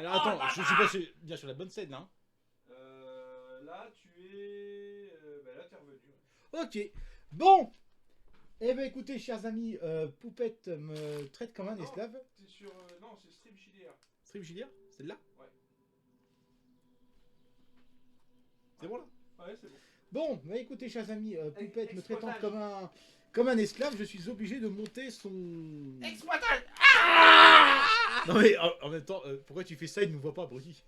Alors attends, je suis pas bien sur la bonne scène là. Là, tu es. Bah là, t'es revenu. Ok. Bon. Eh ben écoutez, chers amis, Poupette me traite comme un Non, esclave. t'es sur. Non, c'est Stream JDR. Stream JDR, celle-là. Ouais. C'est bon là. Ouais, c'est bon. Bon, bah écoutez, chers amis, Poupette me traitant Exploitage. comme un esclave, je suis obligé de monter son. Exploitage. Non mais en même temps, pourquoi tu fais ça? Il ne nous voit pas, Brody.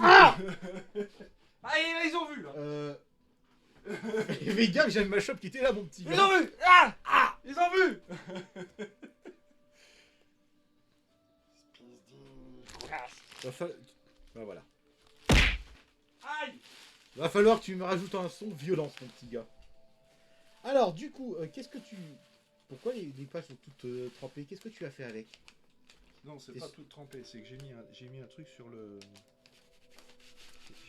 Ah Ils ont vu là. Fais gaffe, j'aime ma shop qui était là, mon petit gars. Ils ont vu. Ils ont vu. Bah voilà. Aïe. Va falloir que tu me rajoutes un son de violence, mon petit gars. Alors, du coup, qu'est-ce que tu... Pourquoi les pages sont toutes trempées? Qu'est-ce que tu as fait avec? Non, c'est pas tout trempé, c'est que j'ai mis un truc sur le.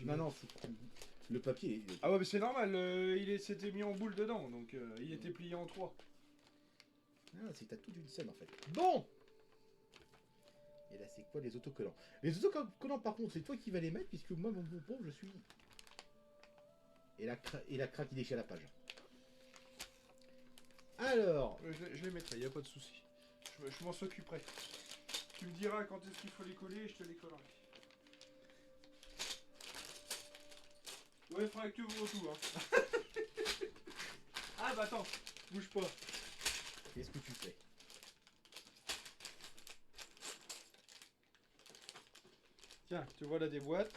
Non, c'est... Le papier... Ah ouais, mais c'est normal, s'était mis en boule dedans, donc il était plié en trois. Ah, c'est t'as toute une scène, en fait. Bon. Et là, c'est quoi les autocollants? Les autocollants, par contre, c'est toi qui vas les mettre, puisque moi, mon bonbon, je suis... Et la craque, il déchire la page. Alors... Je les mettrai, y a pas de souci. Je m'en s'occuperai. Tu me diras quand est-ce qu'il faut les coller et je te les collerai. Ouais, il faudra que tu ouvres tout, hein. Ah bah attends, bouge pas. Qu'est-ce que tu fais? Tiens, tu vois là des boîtes.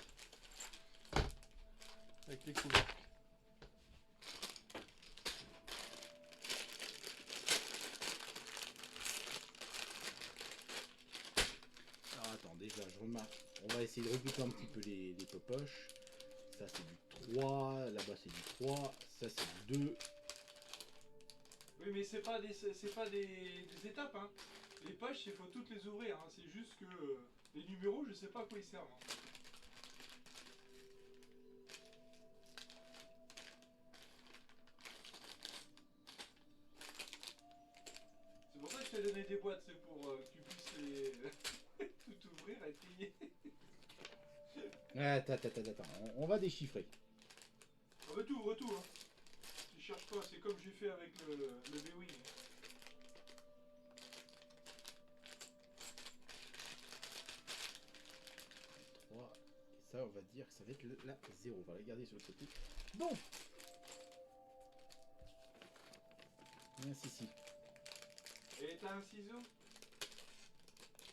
Avec les couvercles. Alors attends, déjà, je remarque. On va essayer de regrouper un petit peu les popoches. Ça, c'est du 3. Là-bas, c'est du 3. Ça, c'est du 2. Oui, mais c'est pas des étapes, hein. Les pages, il faut toutes les ouvrir, hein. C'est juste que les numéros, je sais pas à quoi ils servent. Hein. C'est pour ça que je t'ai donné des boîtes, c'est pour que tu puisses les tout ouvrir et trier. Attends. On va déchiffrer. Retour, hein. Tu cherches pas, c'est comme j'ai fait avec le B-Wing. Et ça, on va dire que ça va être la 0. On va la garder sur le côté. Bon. Si. Et t'as un ciseau?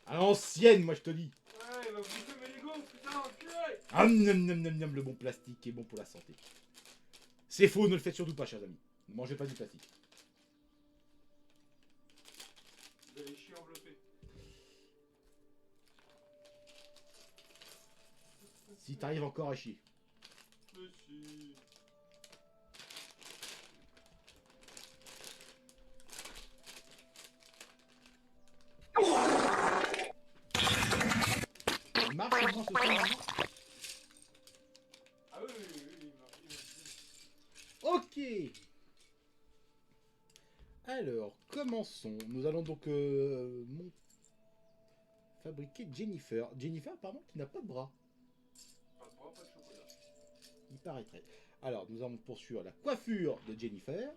À l'ancienne, moi, je te dis. Ouais, il va bouffer mes Lego, putain, enculé! Le bon plastique est bon pour la santé. C'est faux, ne le faites surtout pas, chers amis. Ne mangez pas du plastique. Vous allez chier enveloppé. Si t'arrives encore à chier. Mais si. Il marche comment ce soir maintenant? Ah oui, il marche. Ok. Alors, commençons. Nous allons donc fabriquer Jennifer. Jennifer, pardon, qui n'a pas de bras. Pas de bras, pas de chocolat. Il paraîtrait. Alors, nous allons poursuivre la coiffure de Jennifer.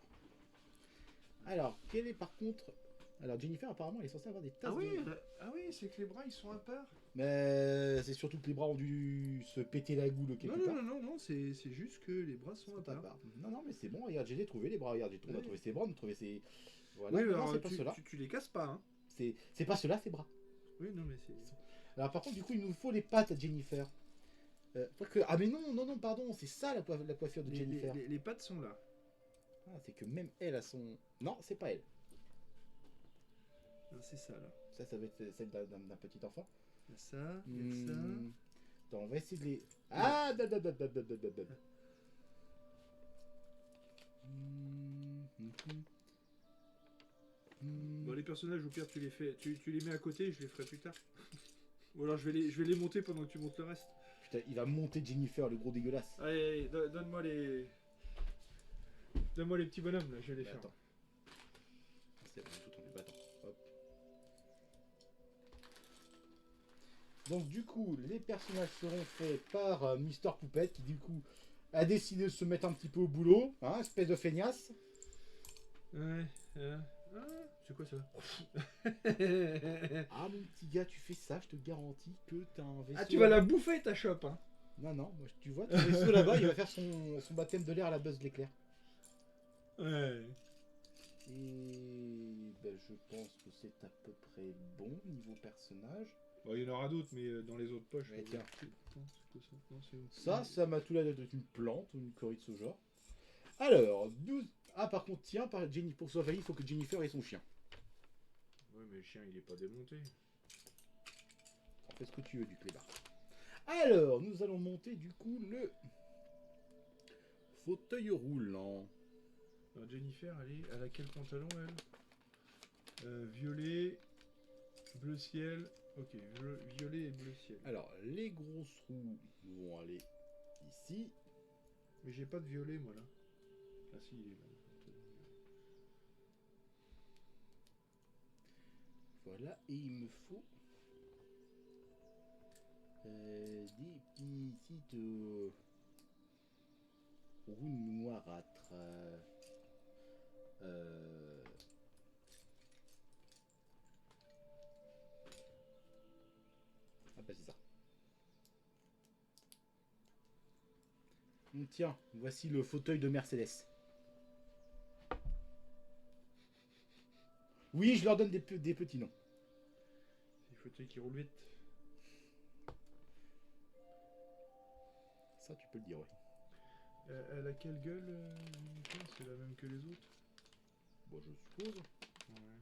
Alors, quelle est par contre... Alors, Jennifer, apparemment, elle est censée avoir des tasses Ah oui, c'est que les bras ils sont impairs. Mais c'est surtout que les bras ont dû se péter la goule quelque part. Non, c'est juste que les bras sont impairs. Non, mais c'est bon, regarde, j'ai trouvé les bras. Regarde, on a trouvé ses bras, on a trouvé ses... Voilà, Oui, non, alors c'est pas cela. tu les casses pas, hein. C'est pas cela, c'est bras. Oui, non, mais c'est... Alors, par contre, du coup, il nous faut les pattes à Jennifer. Ah, mais non, pardon, c'est ça la coiffure de Jennifer. Les pattes sont là. Ah, c'est que même elle a son... Non, c'est pas elle. Non, c'est ça, là. Ça va être celle d'un petit enfant. Il y a ça, il y a ça... Attends, on va essayer de les... Ah, Bon, les personnages, au pire, tu les fais... Tu les mets à côté, je les ferai plus tard. Ou alors, je vais les monter pendant que tu montes le reste. Putain, il va monter Jennifer, le gros dégueulasse. Allez, donne-moi les... Donne-moi les petits bonhommes, là, je vais les faire. Attends. C'est bon, tout tourné. Attends, hop. Donc du coup, les personnages seront faits par Mister Poupette qui du coup a décidé de se mettre un petit peu au boulot, hein, espèce de feignasse. Ouais. Ah, c'est quoi ça? Ah mon petit gars, tu fais ça, je te garantis que t'as un vaisseau. Ah, tu vas la là-bas. bouffer ta chope, hein? Non, non, moi, tu vois, ton vaisseau là-bas, il va faire son baptême de l'air à la Buzz l'éclair. Ouais. Et ben, je pense que c'est à peu près bon niveau personnage. Bon, il y en aura d'autres, mais dans les autres poches. Ouais, tiens. Attends, c'est quoi ça? Non, c'est une... Ça m'a tout l'air d'être une plante ou une connerie de ce genre. Alors, 12. Ah, par contre, tiens, pour sauver, il faut que Jennifer ait son chien. Ouais, mais le chien, il est pas démonté. Fais ce que tu veux du clébard. Alors, nous allons monter du coup le fauteuil roulant. Alors, Jennifer, elle a quel pantalon, elle? Violet, bleu ciel. Ok, violet et bleu ciel. Alors, les grosses roues vont aller ici. Mais j'ai pas de violet, moi, là. Ah, si, il est là. Voilà, et il me faut des petites roues noirâtres. Ah bah c'est ça. Tiens, voici le fauteuil de Mercedes. Oui, je leur donne des petits noms. C'est le fauteuil qui roule vite. Ça, tu peux le dire, ouais. Elle a quelle gueule, Jennifer? C'est la même que les autres? Bon, je suppose. Ouais.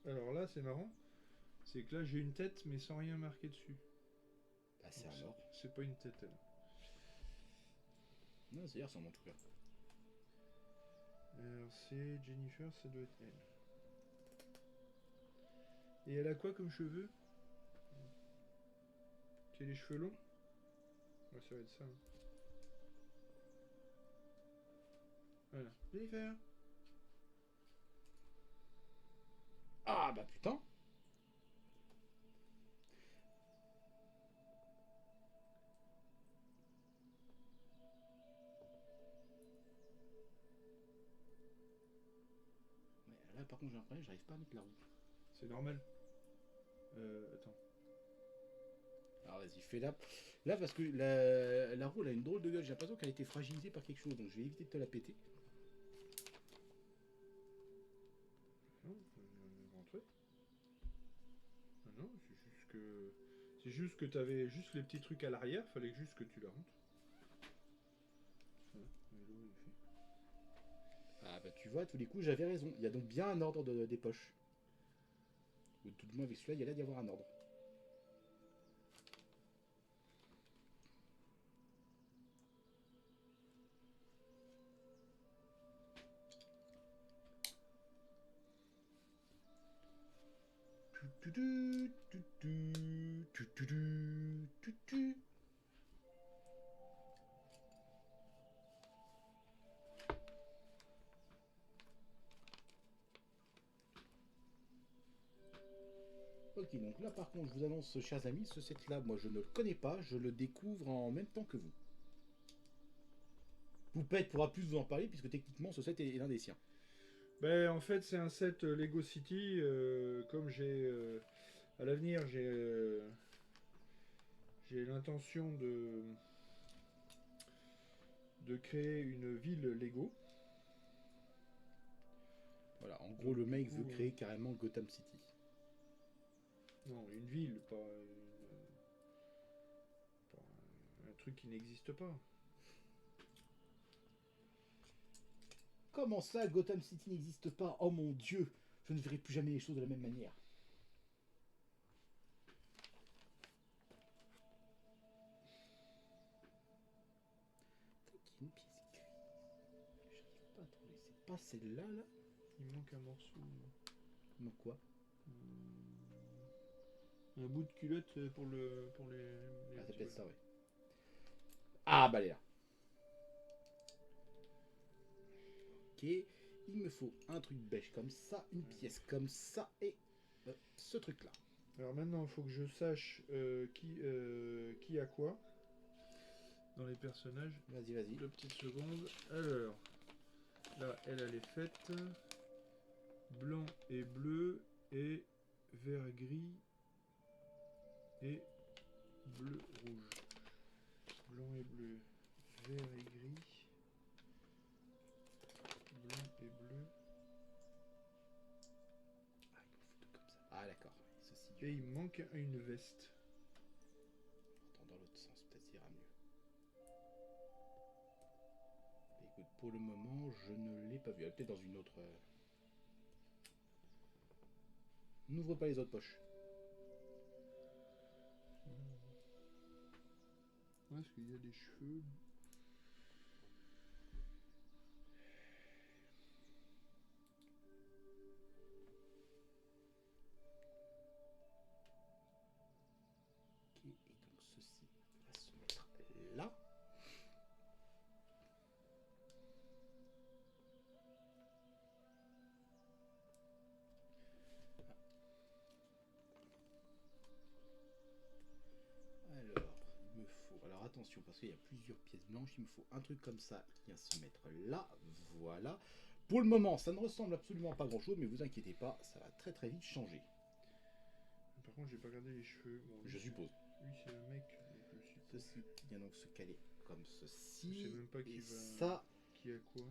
Alors là, c'est marrant. C'est que là, j'ai une tête, mais sans rien marqué dessus. Bah, c'est un or. C'est pas une tête, elle. Non, c'est hier, ça en tout cas. Alors, c'est Jennifer, ça doit être elle. Et elle a quoi comme cheveux? C'est les cheveux longs? Ouais, ça va être ça. Hein. Voilà. Jennifer! Ah, bah putain. Ouais, là, par contre, j'ai un problème, j'arrive pas à mettre la roue. C'est normal. Attends. Alors, vas-y, fais là. Là, parce que la roue, elle a une drôle de gueule. J'ai l'impression qu'elle a été fragilisée par quelque chose, donc je vais éviter de te la péter. Non, rentrer. Ah non, c'est juste que t'avais juste les petits trucs à l'arrière, fallait juste que tu la rentres. Voilà, et l'eau, il fait. Ah, bah tu vois, à tous les coups, j'avais raison. Il y a donc bien un ordre des poches. Ou tout du moins, avec celui-là, il y a là d'y avoir un ordre. Ok, donc là par contre, je vous annonce, chers amis, ce set-là, moi je ne le connais pas, je le découvre en même temps que vous. Poupette pourra plus vous en parler, puisque techniquement ce set est l'un des siens. Ben, en fait, c'est un set Lego City. Comme j'ai. À l'avenir, j'ai l'intention de créer une ville Lego. Voilà, en gros, le mec veut créer carrément Gotham City. Non, une ville, pas un truc qui n'existe pas. Comment ça, Gotham City n'existe pas? Oh mon dieu, je ne verrai plus jamais les choses de la même manière. Une pièce grise. J'arrive pas à trouver. C'est pas celle-là, là? Il me manque un morceau. Non, quoi? Un bout de culotte pour les Ah, c'est peut-être ça, ouais. Ah, bah, elle est là. Ok. Il me faut un truc beige comme ça, une pièce comme ça et ce truc-là. Alors maintenant, il faut que je sache qui a quoi dans les personnages. Vas-y, vas-y. 2 petites secondes. Alors, là, elle est faite. Blanc et bleu et vert gris et bleu rouge. Blanc et bleu, vert et gris, blanc et bleu. Ah, d'accord. Ceci. Et il manque une veste. Attends, dans l'autre sens, peut-être ça ira mieux. Écoute, pour le moment, je ne l'ai pas vu. Elle est peut-être dans une autre. N'ouvre pas les autres poches. Est-ce qu'il y a des cheveux? Ok, et donc ceci va se mettre là. Alors, il me faut. Alors attention, parce qu'il y a plusieurs pièces blanches, il me faut un truc comme ça qui vient se mettre là. Voilà. Pour le moment, ça ne ressemble absolument pas grand chose, mais vous inquiétez pas, ça va très très vite changer. Par contre, j'ai pas regardé les cheveux. Bon, Je suppose. Lui, c'est le mec. Donc je suppose. Ceci vient donc se caler comme ceci. Je sais même pas qui et va. ça. Qui a quoi?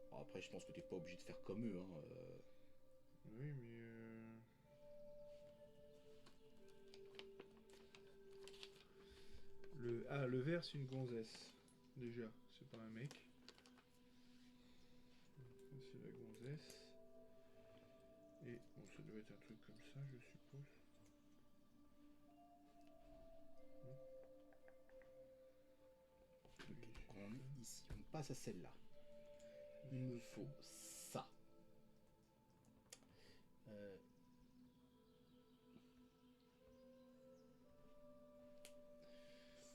Alors après, je pense que t'es pas obligé de faire comme eux. Hein. Oui, mais. Le vert, c'est une gonzesse. Déjà, c'est pas un mec. Ça, c'est la gonzesse. Et bon, ça doit être un truc comme ça, je suppose. Ok, donc on est ici. On passe à celle-là. Il me faut ça.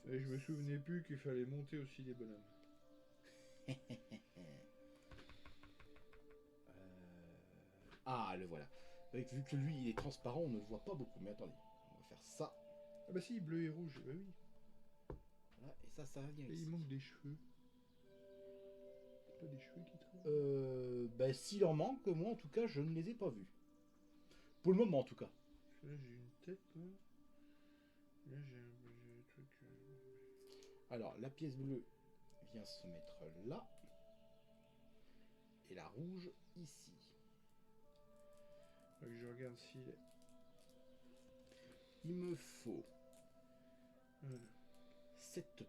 Et je me souvenais plus qu'il fallait monter aussi les bonhommes. Ah, le voilà. Vu que lui, il est transparent, on ne le voit pas beaucoup. Mais attendez, on va faire ça. Ah bah si, bleu et rouge, bah oui. Voilà, et ça va venir Et ici. il manque des cheveux. Pas des cheveux qui traînent. Bah, s'il en manque, moi en tout cas, je ne les ai pas vus. Pour le moment en tout cas. Là j'ai une tête là. Là j'ai un truc. Alors, la pièce bleue vient se mettre là. Et la rouge ici. Faut que je regarde si. Il me faut Voilà. cette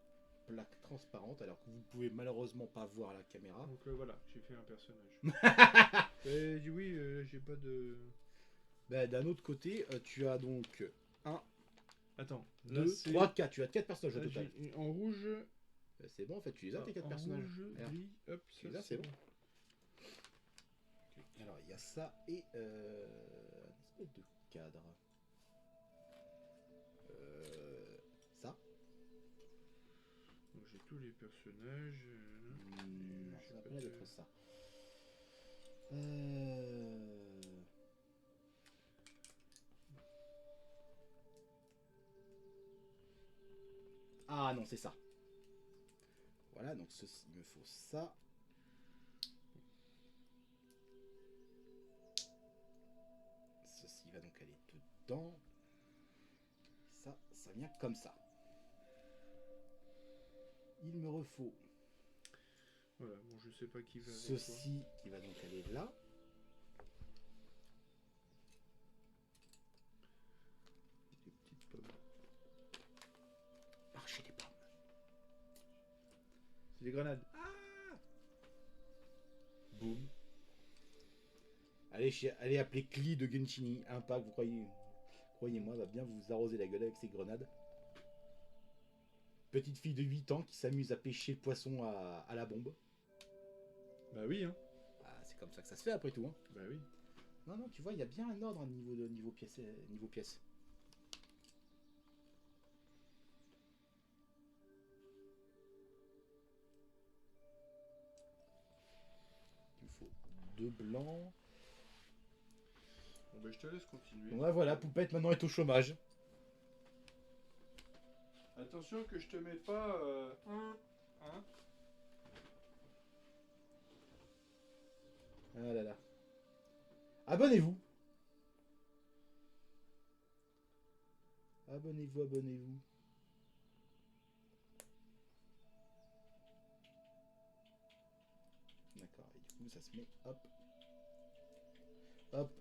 plaque transparente, alors que vous ne pouvez malheureusement pas voir à la caméra. Donc voilà, j'ai fait un personnage. Oui, j'ai pas de. Bah, d'un autre côté, tu as donc 1, Attends, 2, 3, 4. Tu as 4 personnages au là, total. en rouge. Bah, c'est bon en fait, tu les as tes 4 personnages. Rouge, Alors, gris, hop, tu ça les as, c'est bon. Ok. Alors, il y a ça et une espèce de cadre. Ça. Donc j'ai tous les personnages. Non, J'ai ça va pas pas de- d'être ça. Ah non, c'est ça. Voilà, donc ceci, il me faut ça. Ceci va donc aller dedans. Ça vient comme ça. Il me refaut Voilà, bon, je sais pas qui va avec ceci qui va donc aller là. quoi. Des petites pommes. Archer des pommes. C'est des grenades. Boum. Allez appeler Cli de Gunchini. Impact, croyez-moi, va bien vous arroser la gueule avec ses grenades. Petite fille de 8 ans qui s'amuse à pêcher le poisson à la bombe. Bah oui, hein. Ah, c'est comme ça que ça se fait après tout. Hein. Bah oui. Non, non, tu vois, il y a bien un ordre hein, niveau pièce. 2 blancs. Bon, bah, je te laisse continuer. Bon, voilà, Poupette maintenant est au chômage. Attention que je te mette pas... Hein. Ah là là. Abonnez-vous. Abonnez-vous, abonnez-vous. D'accord, et du coup ça se met, hop. Hop.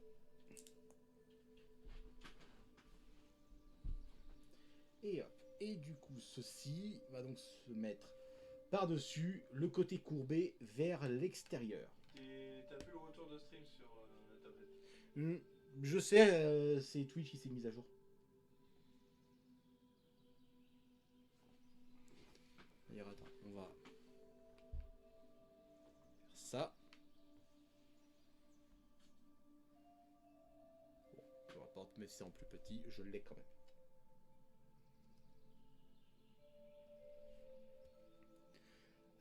Et hop. Et du coup, ceci va donc se mettre par-dessus le côté courbé vers l'extérieur. Et t'as plus le retour de stream sur la tablette. Je sais, c'est Twitch qui s'est mis à jour. D'ailleurs, attends, on va faire ça. Bon, peu importe, même si c'est en plus petit, je l'ai quand même.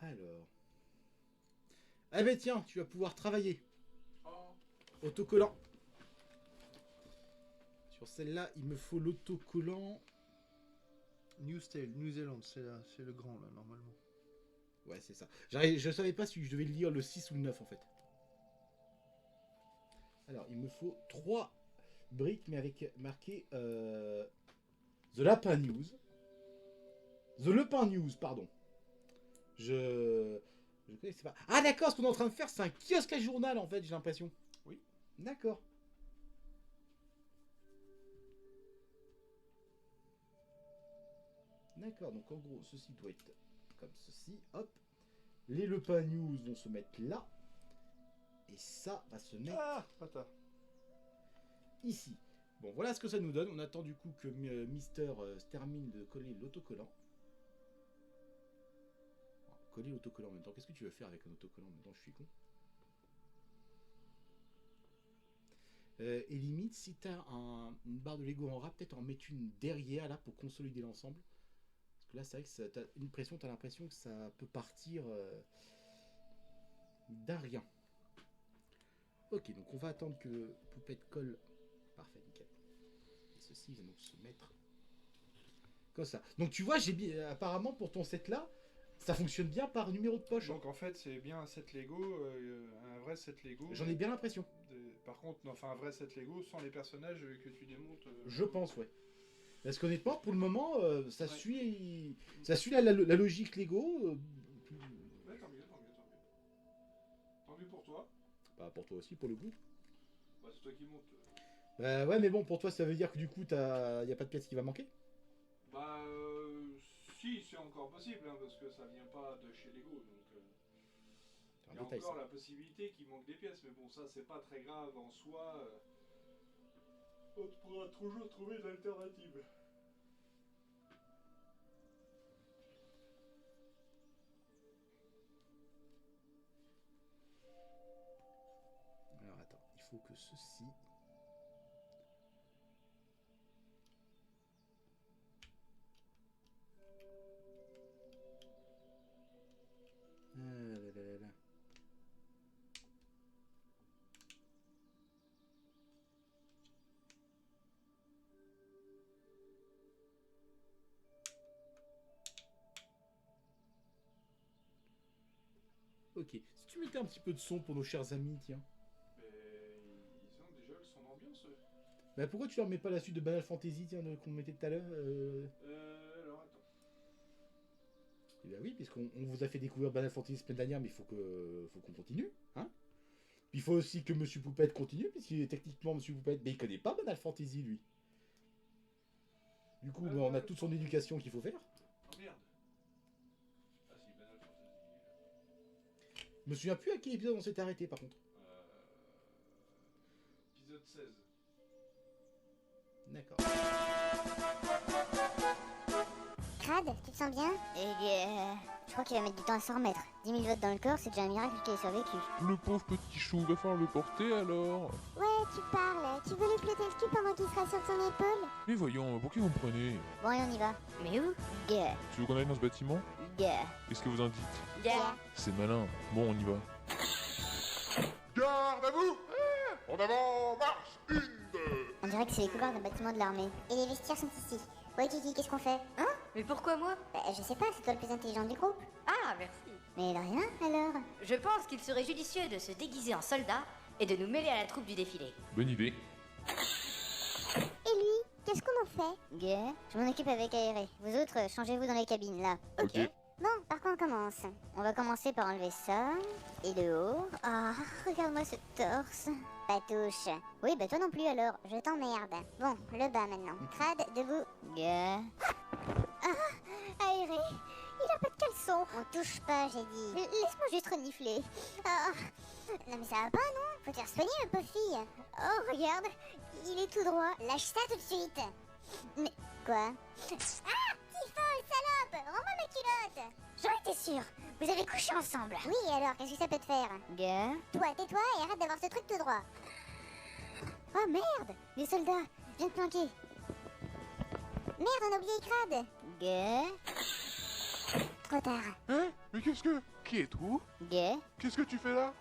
Alors. Ah ben tiens, tu vas pouvoir travailler. Oh. Autocollant. Sur celle-là, il me faut l'autocollant. New Zealand, c'est le grand là, normalement. Ouais, c'est ça. Je savais pas si je devais lire le 6 ou le 9 en fait. Alors, il me faut 3 briques, mais avec marqué The Lapin News. The Lapin News, pardon. Je connaissais pas. Ah d'accord, ce qu'on est en train de faire, c'est un kiosque à journal en fait, j'ai l'impression. Oui. D'accord. D'accord, donc en gros, ceci doit être comme ceci. Hop. Les Lapin News vont se mettre là. Et ça va se mettre Ah, pata. ici. Bon, voilà ce que ça nous donne. On attend du coup que Mister se termine de coller l'autocollant. Coller l'autocollant en même temps. Qu'est-ce que tu veux faire avec un autocollant en même temps? Je suis con. Et limite, si tu as une barre de Lego en rap, peut-être en mettre une derrière là pour consolider l'ensemble. Parce que là, c'est vrai que t'as une pression, tu as l'impression que ça peut partir d'un rien. Ok, donc on va attendre que Poupette colle. Parfait, nickel. Et ceci va donc se mettre comme ça. Donc tu vois, j'ai bien, apparemment pour ton set là, ça fonctionne bien par numéro de poche. Donc en fait, c'est bien un set Lego, un vrai set Lego. J'en ai bien l'impression. Par contre, enfin un vrai set Lego sans les personnages que tu démontes. Je pense, ouais. Parce qu'honnêtement, pour le moment, ça Ouais. suit la logique Lego. Ouais, tant mieux. Tant mieux pour toi. Bah, pour toi aussi, pour le coup. Bah, c'est toi qui montes. Bah ouais, mais bon, pour toi, ça veut dire que du coup, y a pas de pièce qui va manquer. Bah, si, c'est encore possible, hein, parce que ça vient pas de chez Lego, donc... C'est un Il y a détail, encore ça. la possibilité qu'il manque des pièces, mais bon, ça c'est pas très grave en soi. On pourra toujours trouver une alternative. Alors attends, il faut que ceci. Ah là là là là. Ok, si tu mettais un petit peu de son pour nos chers amis, tiens. Mais ils ont déjà le son d'ambiance. Bah pourquoi tu leur mets pas la suite de Banal Fantasy, tiens, qu'on mettait tout à l'heure Alors attends. Eh bah oui, puisqu'on vous a fait découvrir Banal Fantasy la semaine dernière, mais faut qu'on continue, hein. Puis il faut aussi que Monsieur Poupette continue, puisqu'il est techniquement Monsieur Poupette, mais il connaît pas Banal Fantasy, lui. Du coup, bah, on a toute son éducation qu'il faut faire. Oh merde. Ah si, Banal Fantasy. Je me souviens plus à quel épisode on s'est arrêté, par contre. Épisode 16. D'accord. Crade, tu te sens bien? Je crois qu'il va mettre du temps à s'en remettre. 10 000 votes dans le corps, c'est déjà un miracle qu'il ait survécu. Le pauvre petit chou, va falloir le porter alors. Ouais, tu parles. Tu veux lui plotter le cul pendant qu'il sera sur ton épaule? Mais voyons, pour qui vous me prenez? Bon, allez, on y va. Mais où? Gah. Tu veux qu'on aille dans ce bâtiment? Gah. Qu'est-ce que vous en dites? Gah. C'est malin. Bon, on y va. Gars vous. En avant, marche. 1, 2. On dirait que c'est les couloirs d'un bâtiment de l'armée. Et les vestiaires sont ici. Ouais, Kiki, qu'est-ce qu'on fait? Hein? Mais pourquoi moi? Je sais pas, c'est toi le plus intelligent du groupe. Ah, merci. Mais de rien, alors. Je pense qu'il serait judicieux de se déguiser en soldat et de nous mêler à la troupe du défilé. Bonne idée. Et lui, qu'est-ce qu'on en fait? Je m'en occupe avec Aéré. Vous autres, changez-vous dans les cabines, là. Ok. Bon, par quoi on commence? On va commencer par enlever ça. Et le haut. Ah, regarde-moi ce torse. Pas touche. Oui, bah toi non plus alors, je t'emmerde. Bon, le bas maintenant. Crade, debout. Ah, Aéré, il a pas de caleçon. On touche pas, j'ai dit. Laisse-moi juste renifler. Ah, non mais ça va pas, non? Faut te faire soigner, ma pauvre fille. Oh, regarde, il est tout droit. Lâche ça tout de suite. Mais, quoi? Ah, petit folle, salope, rends-moi ma culotte. J'en étais sûre. Vous avez couché ensemble. Oui, alors, qu'est-ce que ça peut te faire? Toi, tais-toi et arrête d'avoir ce truc tout droit. Oh merde, les soldats, viens te planquer. Merde, on a oublié Crade. Trop tard. Hein? Mais qu'est-ce que... Qui es-tu? Qu'est-ce que tu fais là?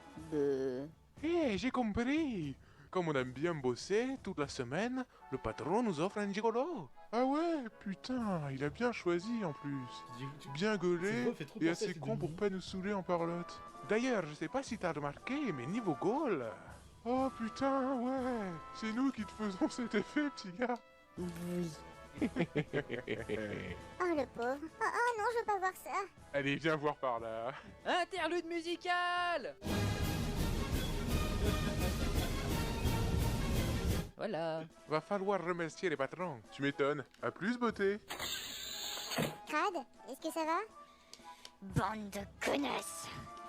Eh, j'ai compris. Comme on aime bien bosser toute la semaine, le patron nous offre un gigolo. Ah ouais, putain, il a bien choisi en plus. Bien Cette gaulé voix fait trop et penser à assez celle de con pour Mimi. pas nous saouler en parlotte. D'ailleurs, je sais pas si t'as remarqué, mais niveau goal... Oh putain, ouais, c'est nous qui te faisons cet effet, petit gars. Oui. Oh le pauvre. Oh non, je veux pas voir ça. Allez, viens voir par là. Interlude musical. Voilà. Va falloir remercier les patrons. Tu m'étonnes. À plus, beauté. Crade, est-ce que ça va? Bande de connasses.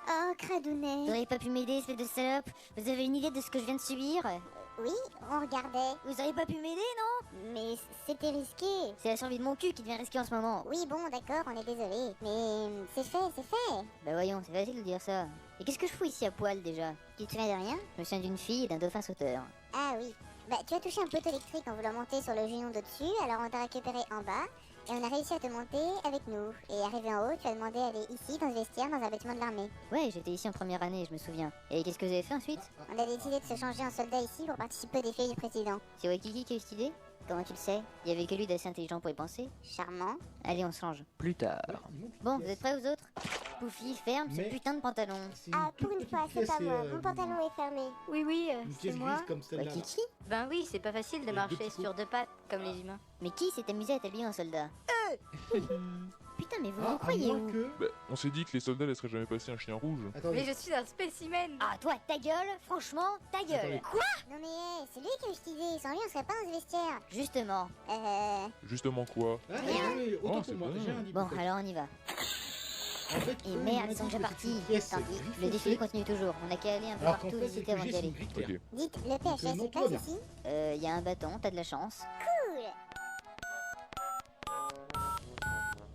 Oh, Cradounet. Vous auriez pas pu m'aider, espèce de salope? Vous avez une idée de ce que je viens de subir? Oui, on regardait. Vous auriez pas pu m'aider, non? Mais c'était risqué. C'est la survie de mon cul qui devient risquée en ce moment. Oui, bon, d'accord, on est désolé. Mais c'est fait, c'est fait. Bah voyons, c'est facile de dire ça. Et qu'est-ce que je fous ici à poil déjà? Tu te souviens de rien? Je me souviens d'une fille et d'un dauphin sauteur. Ah oui. Bah, tu as touché un poteau électrique en voulant monter sur le géant d'au-dessus, alors on t'a récupéré en bas, et on a réussi à te monter avec nous. Et arrivé en haut, tu as demandé à aller ici, dans ce vestiaire, dans un bâtiment de l'armée. Ouais, j'étais ici en première année, je me souviens. Et qu'est-ce que vous avez fait ensuite? On a décidé de se changer en soldat ici pour participer au défi du président. C'est Waikiki qui a eu cette idée? Comment tu le sais? Il y avait que lui d'assez intelligent pour y penser. Charmant. Allez, on se change. Plus tard. Bon, vous êtes prêts vous autres? Poufy, ferme ce Mais- putain de pantalon. Ah, pour une fois, c'est pas moi. Mon pantalon est fermé. Oui, oui, Une c'est pièce moi. grise comme celle-là. Waikiki? Ben oui, c'est pas facile de Avec marcher deux petits sur deux pattes, comme les humains. Mais qui s'est amusé à t'habiller en soldat? Putain, mais vous Ah, vous à croyez moins où? que... Bah, on s'est dit que les soldats laisseraient jamais passer un chien rouge. Attendez, je suis un spécimen. Ah, toi, ta gueule, franchement, ta gueule. Attendez. Non mais, c'est lui qui a eu cette idée. Sans lui, on serait pas dans ce vestiaire. Justement. Justement quoi? Ah, attendez, autant Oh, pour c'est moi, bon. j'ai un Bon, alors on y va. En fait, Eh, Et eux, merde, m'ont ils sont dit déjà que c'est partis. une pièce Tant pis, gris le défilé foncé, continue toujours. On a qu'à aller un peu alors qu'en partout fait, visiter c'est avant que d'y j'ai une aller. grille claire. Ok. Dites, le PHS, non, c'est tout va place bien. ici? Y a un bâton, t'as de la chance. Cool.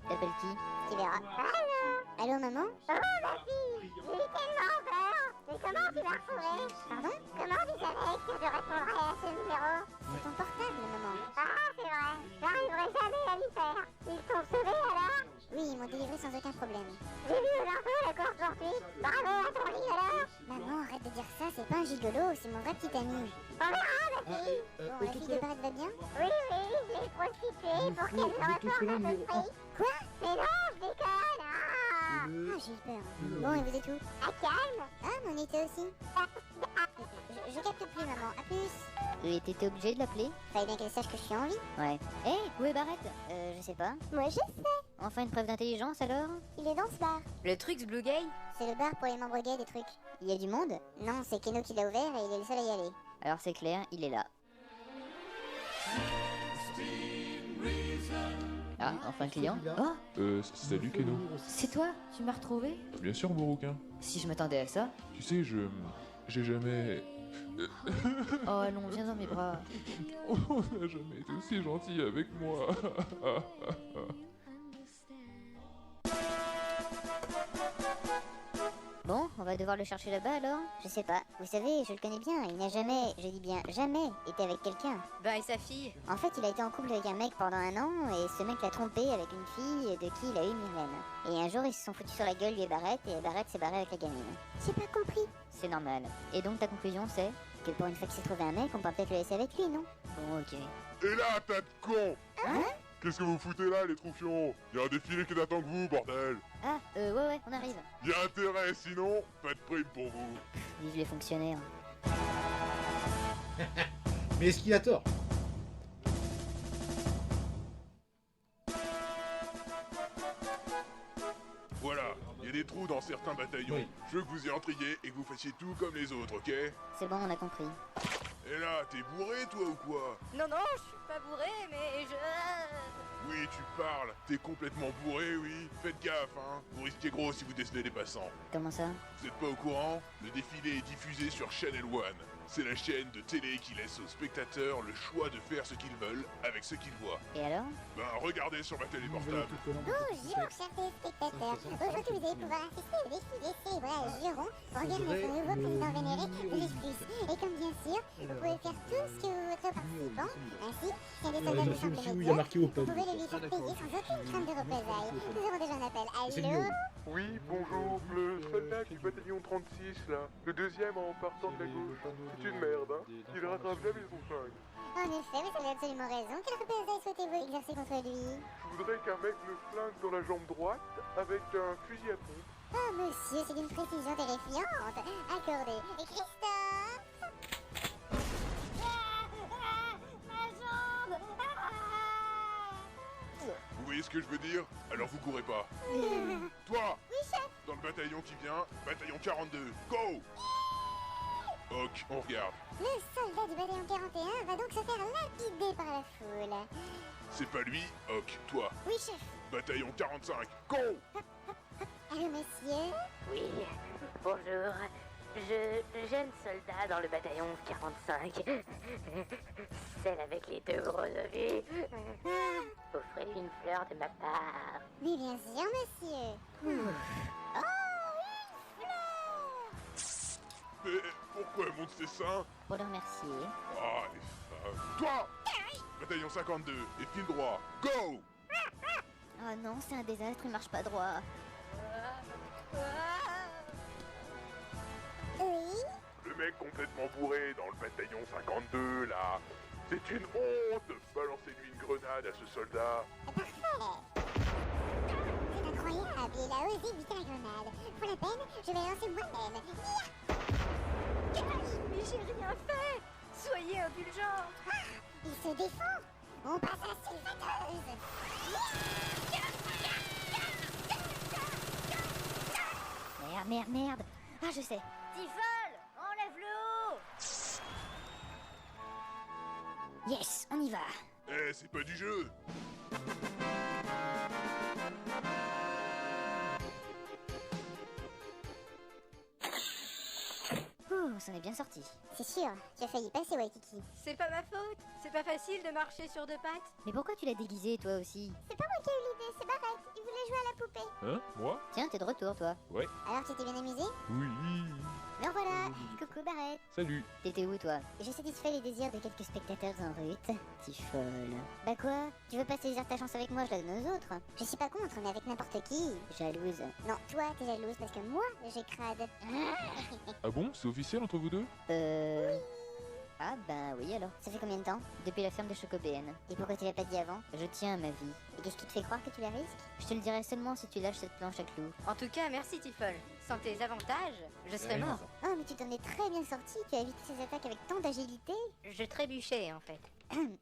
T'appelles qui? Tu verras. Allô, maman? Oh, ma fille, j'ai eu tellement peur. Mais comment tu l'as retrouvé? Pardon? Comment tu savais que je répondrais à ce numéro? C'est ton portable, maman. Ah, c'est vrai. J'arriverai jamais à l'y faire. Ils t'ont sauvé alors? Oui, ils m'ont délivré sans aucun problème. J'ai vu au l'info la course poursuite. Bravo à ton lit alors? Maman, arrête de dire ça, c'est pas un gigolo, c'est mon vrai petit ami. On verra, ma fille. Bon, la fille de Barrette va bien? Oui, oui, je l'ai prostituée Il pour faut qu'elle me rapporte l'autocollant un peu de numéro fric. Quoi? Mais non, je déconne. Ah, j'ai eu peur. Bon, et vous êtes où? À Calme. Ah, mais on était aussi. Je capte plus, maman. À plus. Et t'étais obligé de l'appeler? Fallait bien qu'elle sache que je suis en vie. Ouais. Hé, où est Barrett? Je sais pas. Moi, je sais. Enfin une preuve d'intelligence alors? Il est dans ce bar. Le truc Blue Gay? C'est le bar pour les membres gays des trucs. Il y a du monde? Non, c'est Keno qui l'a ouvert et il est le seul à y aller. Alors c'est clair, il est là. Ah, enfin un client? Oh, Salut Keno. c'est toi? Tu m'as retrouvé? Bien sûr, Bourrouquin. Si je m'attendais à ça. Tu sais, j'ai jamais... Oh allons, viens dans mes bras. On n'a jamais été aussi gentil avec moi. Bon, on va va devoir le chercher là-bas alors? Je sais pas. Vous savez, je le connais bien. Il n'a jamais, je dis bien jamais, été avec quelqu'un. Ben, et sa fille? En fait, il a été en couple avec un mec pendant 1 an et ce mec l'a trompé avec une fille de qui il a eu Myrlène. Et un jour, ils se sont foutus sur la gueule, lui et Barrett s'est barré avec la gamine. J'ai pas compris. C'est normal. Et donc ta conclusion c'est? Que pour une fois qu'il s'est trouvé un mec, on peut peut-être le laisser avec lui, non? Bon, ok. Et là, tas de con! Hein? Qu'est-ce que vous foutez là, les troufions? Y a un défilé qui n'attend que vous, bordel! Ah, ouais, on arrive. Y a intérêt, sinon, pas de prime pour vous. Vive les fonctionnaires. Mais est-ce qu'il a tort? Voilà, y a des trous dans certains bataillons. Oui. Je veux que vous y entriez et que vous fassiez tout comme les autres, ok? C'est bon, on a compris. Et là, t'es bourré, toi, ou quoi? Non, je suis pas bourré, mais je... Oui, tu parles. T'es complètement bourré, oui. Faites gaffe, hein. Vous risquez gros si vous décelez les passants. Comment ça? Vous êtes pas au courant? Le défilé est diffusé sur Channel One. C'est la chaîne de télé qui laisse aux spectateurs le choix de faire ce qu'ils veulent avec ce qu'ils voient. Et alors? Ben, regardez sur ma télé portable. Bonjour, chers téléspectateurs. Aujourd'hui, vous allez pouvoir assister au défilé cérébral à Giron pour regarder notre nouveau président vénéré, Ulysse Plus. Et comme bien sûr, vous pouvez faire tout ce que votre participant. Ainsi, si un des soldats Il nous semble y a médiocre, marqué vous Open. pouvez le lui faire payer sans aucune crainte de représailles. Nous avons déjà un appel. C'est Allô? mieux. Oui, bonjour, le soldat du bataillon 36, là. Le deuxième en partant de la gauche. C'est une merde, hein. Il rattrape jamais son flingue. En effet, vous avez absolument raison. Quelle représailles souhaitez-vous exercer contre lui? Je voudrais qu'un mec me flingue dans la jambe droite avec un fusil à pompe. Oh, monsieur, c'est d'une précision terrifiante. Accordé. Et Christophe? Ma jambe! Vous voyez ce que je veux dire? Alors vous courez pas. Toi! Oui, chef. Dans le bataillon qui vient, bataillon 42, go! Ok, on regarde. Le soldat du bataillon 41 va donc se faire lapider par la foule. C'est pas lui, ok, toi. Oui, chef. Bataillon 45, go! Allô, monsieur? Oui, bonjour. Jeune soldat dans le bataillon 45. Celle avec les 2 gros ovis. Offrez une fleur de ma part. Mais bien sûr, monsieur. Oh, une fleur! Mais pourquoi elle monte ses seins? Pour le remercier. Ah, les femmes. Toi! Bataillon 52, et file droit, go! Oh non, c'est un désastre, il marche pas droit. Oui? Le mec complètement bourré dans le bataillon 52, là. C'est une honte! Balancez-lui une grenade à ce soldat. Parfait. C'est incroyable, il a osé éviter la grenade. Pour la peine, je vais la lancer moi-même. Mais j'ai rien fait! Soyez indulgents! Il se défend. On passe à la sylvateuse. Merde. Ah, je sais. Tiffol! Enlève-le haut! Yes, on y va. Eh, c'est pas du jeu! Ouh, c'en est bien sorti. C'est sûr, tu as failli passer, Waikiki. C'est pas ma faute! C'est pas facile de marcher sur 2 pattes! Mais pourquoi tu l'as déguisé, toi aussi? C'est pas moi qui ai eu l'idée, c'est Barrett. Il voulait jouer à la poupée. Hein? Moi? Tiens, t'es de retour, toi. Alors, tu t'es bien amusé? Oui. Me voilà. Coucou, Barrett. Salut. T'étais où, toi? J'ai satisfait les désirs de quelques spectateurs en route. Petit folle. Bah quoi? Tu veux pas saisir ta chance avec moi, je la donne aux autres. Je suis pas contre, mais avec n'importe qui. Jalouse. Non, toi, t'es jalouse parce que moi, j'ai crade. Ah bon? C'est officiel entre vous deux? Ah bah oui alors. Ça fait combien de temps? Depuis la ferme de Chocobéenne. Et pourquoi tu l'as pas dit avant? Je tiens à ma vie. Et qu'est-ce qui te fait croire que tu la risques? Je te le dirai seulement si tu lâches cette planche à clous. En tout cas, merci Tiffol. Sans tes avantages, je serais mort. Oh, mais tu t'en es très bien sorti. Tu as évité ces attaques avec tant d'agilité. Je trébuchais en fait.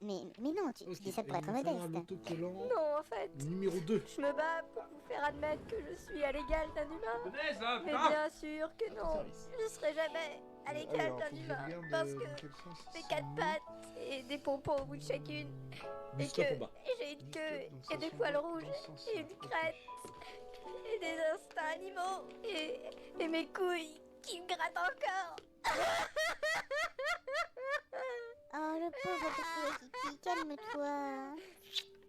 mais non, tu dis ça pour être modeste. L'autocollant Non, en fait, numéro 2. je me bats pour vous faire admettre que je suis à l'égal d'un humain. Punaise, là, Mais putain! bien sûr que non, je serai jamais à l'égal d'un humain. Parce que j'ai 4 pattes et des pompons au bout de chacune. Et que j'ai une queue et des poils rouges et une crête et des instincts animaux et mes couilles qui me grattent encore. Oh, le pauvre petit Waikiki, calme-toi.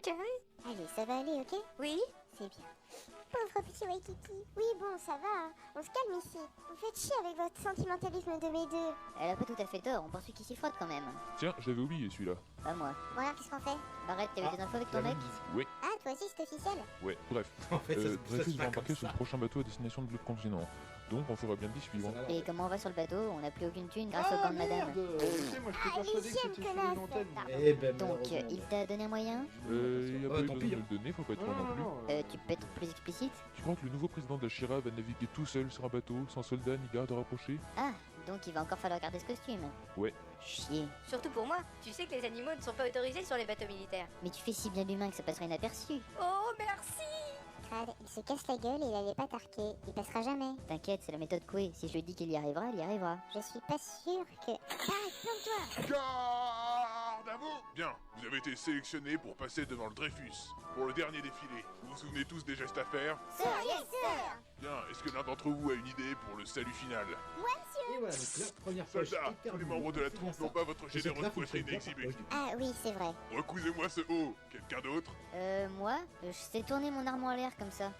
Carré? Allez, ça va aller, ok? Oui? C'est bien. Pauvre petit Waikiki. Oui, bon, ça va, hein. On se calme ici. Vous faites chier avec votre sentimentalisme de mes deux. Elle a pas tout à fait tort, on poursuit qui s'y frotte quand même. Tiens, j'avais oublié celui-là. Pas moi. Bon, alors, qu'est-ce qu'on fait? Barrette, t'avais des infos avec ton la mec? même bise. Ouais, Ah, toi aussi, c'est officiel? ouais, bref. En fait, ça se Dreyfus passe va pas embarquer comme sur le ça. prochain bateau à destination de l'autre continent. Donc on fera bien d'y suivre. Ça va, Et comment on va sur le bateau? On n'a plus aucune thune grâce au camp de madame. Tu sais, moi j'étais persuadé que c'était sur une antenne. Eh ben, Donc, malheureusement. il t'a donné un moyen? Il a pas eu tant besoin pis, de le donner, faut pas être trop non plus. Tu peux être plus explicite? Tu crois que le nouveau président de la Shira va naviguer tout seul sur un bateau, sans soldats ni gardes rapprochés? Ah, donc il va encore falloir garder ce costume. Ouais. Chier. Surtout pour moi, tu sais que les animaux ne sont pas autorisés sur les bateaux militaires. Mais tu fais si bien l'humain que ça passera inaperçu. Oh, merci! Crade, il se casse la gueule et il allait pas tarquer. Il passera jamais. T'inquiète, c'est la méthode Coué. Si je lui dis qu'il y arrivera, il y arrivera. Je suis pas sûre que... Arrête, plante-toi! Garde à vous! Bien, vous avez été sélectionné pour passer devant le Dreyfus, pour le dernier défilé. Vous vous souvenez tous des gestes à faire? Sir, yes, sir! Bien, est-ce que l'un d'entre vous a une idée pour le salut final? Et voilà, donc là, première poche. Soldats, est tous les terminée. membres de la C'est bien troupe n'ont ça. pas votre Et c'est généreuse là, faut poitrine le faire exhibée. par poche. Ah oui, c'est vrai. Recousez-moi ce haut. Quelqu'un d'autre? Moi, je sais tourner mon arme en l'air comme ça.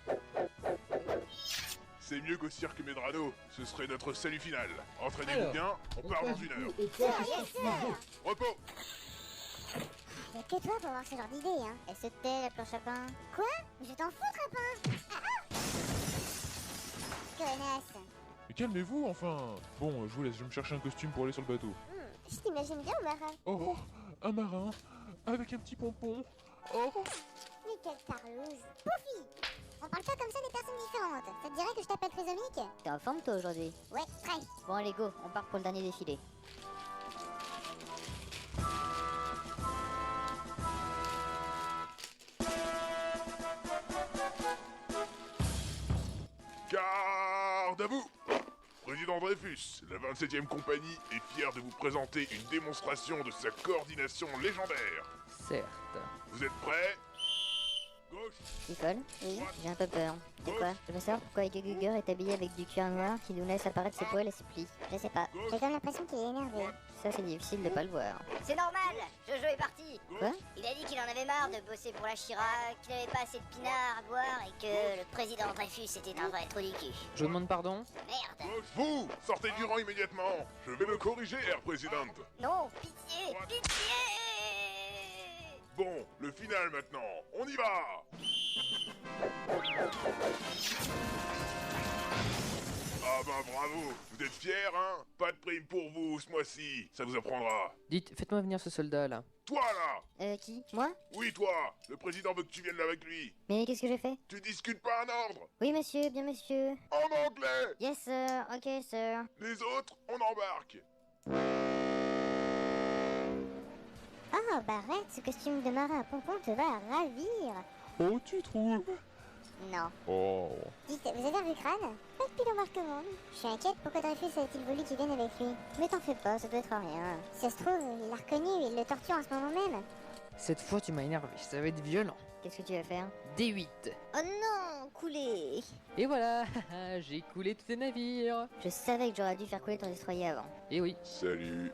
C'est mieux qu'au cirque Medrano. Ce serait notre salut final. Entraînez-vous Alors, bien, on part dans passe une du heure. coup au poste suivant. Repos! Y'a que toi pour avoir ce genre d'idée, hein. Elle se tait, la planche à pain. Quoi? Mais je t'en fous, Trapin! Connasse! Mais calmez-vous enfin! Bon, je vous laisse, je vais me chercher un costume pour aller sur le bateau. Je t'imagine bien, marin. Oh, un marin, avec un petit pompon. Oh! Mais quelle tarlouse! Poufi! On parle pas comme ça des personnes différentes. Ça te dirait que je t'appelle Trisomique? T'es en forme toi aujourd'hui? Ouais, très. Bon allez go, on part pour le dernier défilé. Garde à vous! Président Dreyfus, la 27e compagnie est fière de vous présenter une démonstration de sa coordination légendaire. Certes. Vous êtes prêts? Gauche, Nicole? Oui? J'ai un peu peur. De quoi? Je veux savoir pourquoi Guguger est habillé avec du cuir noir qui nous laisse apparaître ses poils et ses plis. Je sais pas. J'ai comme l'impression qu'il est énervé. Ça c'est difficile de pas le voir. C'est normal, Jojo est parti. Quoi? Il a dit qu'il en avait marre de bosser pour la Chirac, qu'il n'avait pas assez de pinard à boire et que le président Dreyfus était un vrai trou du cul. Je vous demande pardon? Merde. gauche, vous! Sortez du rang immédiatement! Je vais me corriger, Air Présidente! Non, pitié, pitié. Bon, le final maintenant, on y va! Ah ben bravo, vous êtes fiers, hein? Pas de prime pour vous ce mois-ci, ça vous apprendra. Dites, faites-moi venir ce soldat là. Toi là! Qui? Moi? Oui toi! Le président veut que tu viennes là avec lui. Mais qu'est-ce que j'ai fait? Tu discutes pas un ordre! Oui monsieur, bien monsieur. En anglais! Yes sir, ok sir. Les autres, on embarque! Oh, Barrette, ce costume de marin à pompon te va ravir. Oh, tu trouves? Non. Oh. Dites, vous avez revu Crâne? Pas depuis l'embarquement. Je suis inquiète, pourquoi Dreyfus a-t-il voulu qu'il vienne avec lui? Mais t'en fais pas, ça doit être rien. Si ça se trouve, il l'a reconnu et il le torture en ce moment même. Cette fois tu m'as énervé, ça va être violent. Qu'est-ce que tu vas faire? D8. Oh non, coulé. Et voilà, j'ai coulé tous tes navires. Je savais que j'aurais dû faire couler ton destroyer avant. Et oui, Salut,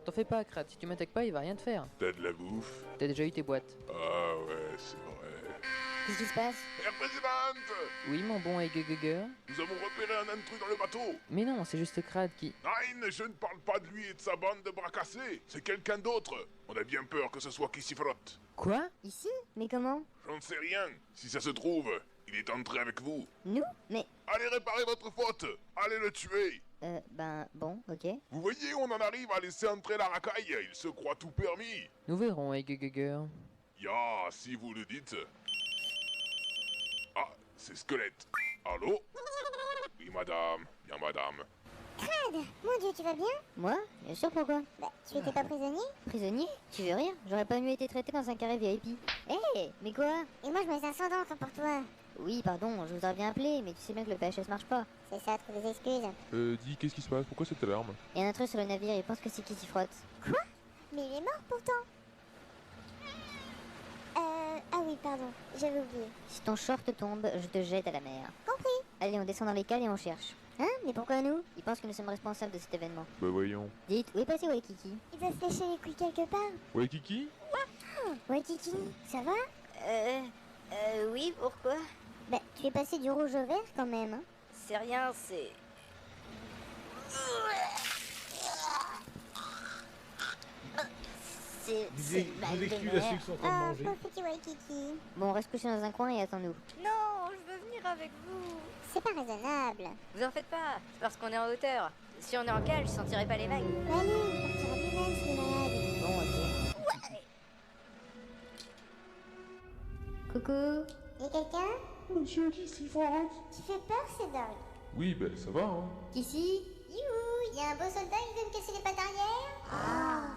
t'en fais pas, Krat, si tu m'attaques pas, il va rien te faire. t'as de la bouffe? T'as déjà eu tes boîtes. Ah ouais, c'est vrai. Qu'est-ce qui se passe? Air Présidente! Oui, mon bon Guguger. Nous avons repéré un intrus dans le bateau! Mais non, c'est juste Krat qui... Nein, je ne parle pas de lui et de sa bande de bras cassés. C'est quelqu'un d'autre. On a bien peur que ce soit qui s'y frotte. Quoi? Ici? Mais comment? J'en sais rien. Si ça se trouve, il est entré avec vous. Nous? Mais... Allez réparer votre faute. Allez le tuer. Ben, bon, ok. Vous voyez, on en arrive à laisser entrer la racaille. Il se croit tout permis. Nous verrons, Guguger. Ya, si vous le dites. Ah, c'est Squelette. Allô? Oui, madame. Bien, madame. Crade! Mon Dieu, tu vas bien? Moi? Bien sûr, pourquoi? Bah, tu étais pas prisonnier? Prisonnier? Tu veux rire? J'aurais pas mieux été traité dans un carré VIP. Hé, mais quoi? Et moi, je me sens ascendante pour toi. Oui, pardon, je vous aurais bien appelé, mais tu sais bien que le PHS marche pas. C'est ça, trouve des excuses. Dis, qu'est-ce qui se passe? Pourquoi cette alarme? Il y a un intrus sur le navire, il pense que c'est qui s'y frotte. Mais il est mort pourtant. Ah oui, pardon, j'avais oublié. Si ton short tombe, je te jette à la mer. Compris. Allez, on descend dans les cales et on cherche. Hein? Mais pourquoi nous? Ils pensent que nous sommes responsables de cet événement. Bah voyons. Dites, où est passé Waikiki? Il va se lécher les couilles quelque part. Ouais, Kiki? Ouais, Kiki, ça va? Oui, pourquoi? Bah, tu es passé du rouge au vert quand même, hein. C'est rien, c'est... C'est mal de excuse la mer. ceux qui sont en train de Ah, manger. pauvre petit Waikiki. Bon, reste couché dans un coin et attends-nous. Non, je veux venir avec vous. C'est pas raisonnable. Vous en faites pas, c'est parce qu'on est en hauteur. Si on est en cale, je sentirais pas les vagues. Bah allez, il partira lui-même s'il est malade. Bon, ok. Coucou. Y'a quelqu'un? Monsieur, qui s'y frotte? Tu fais peur, c'est dingue. Oui, ben ça va, hein. Ici? Youhou, y'a un beau soldat qui veut me casser les pattes arrière.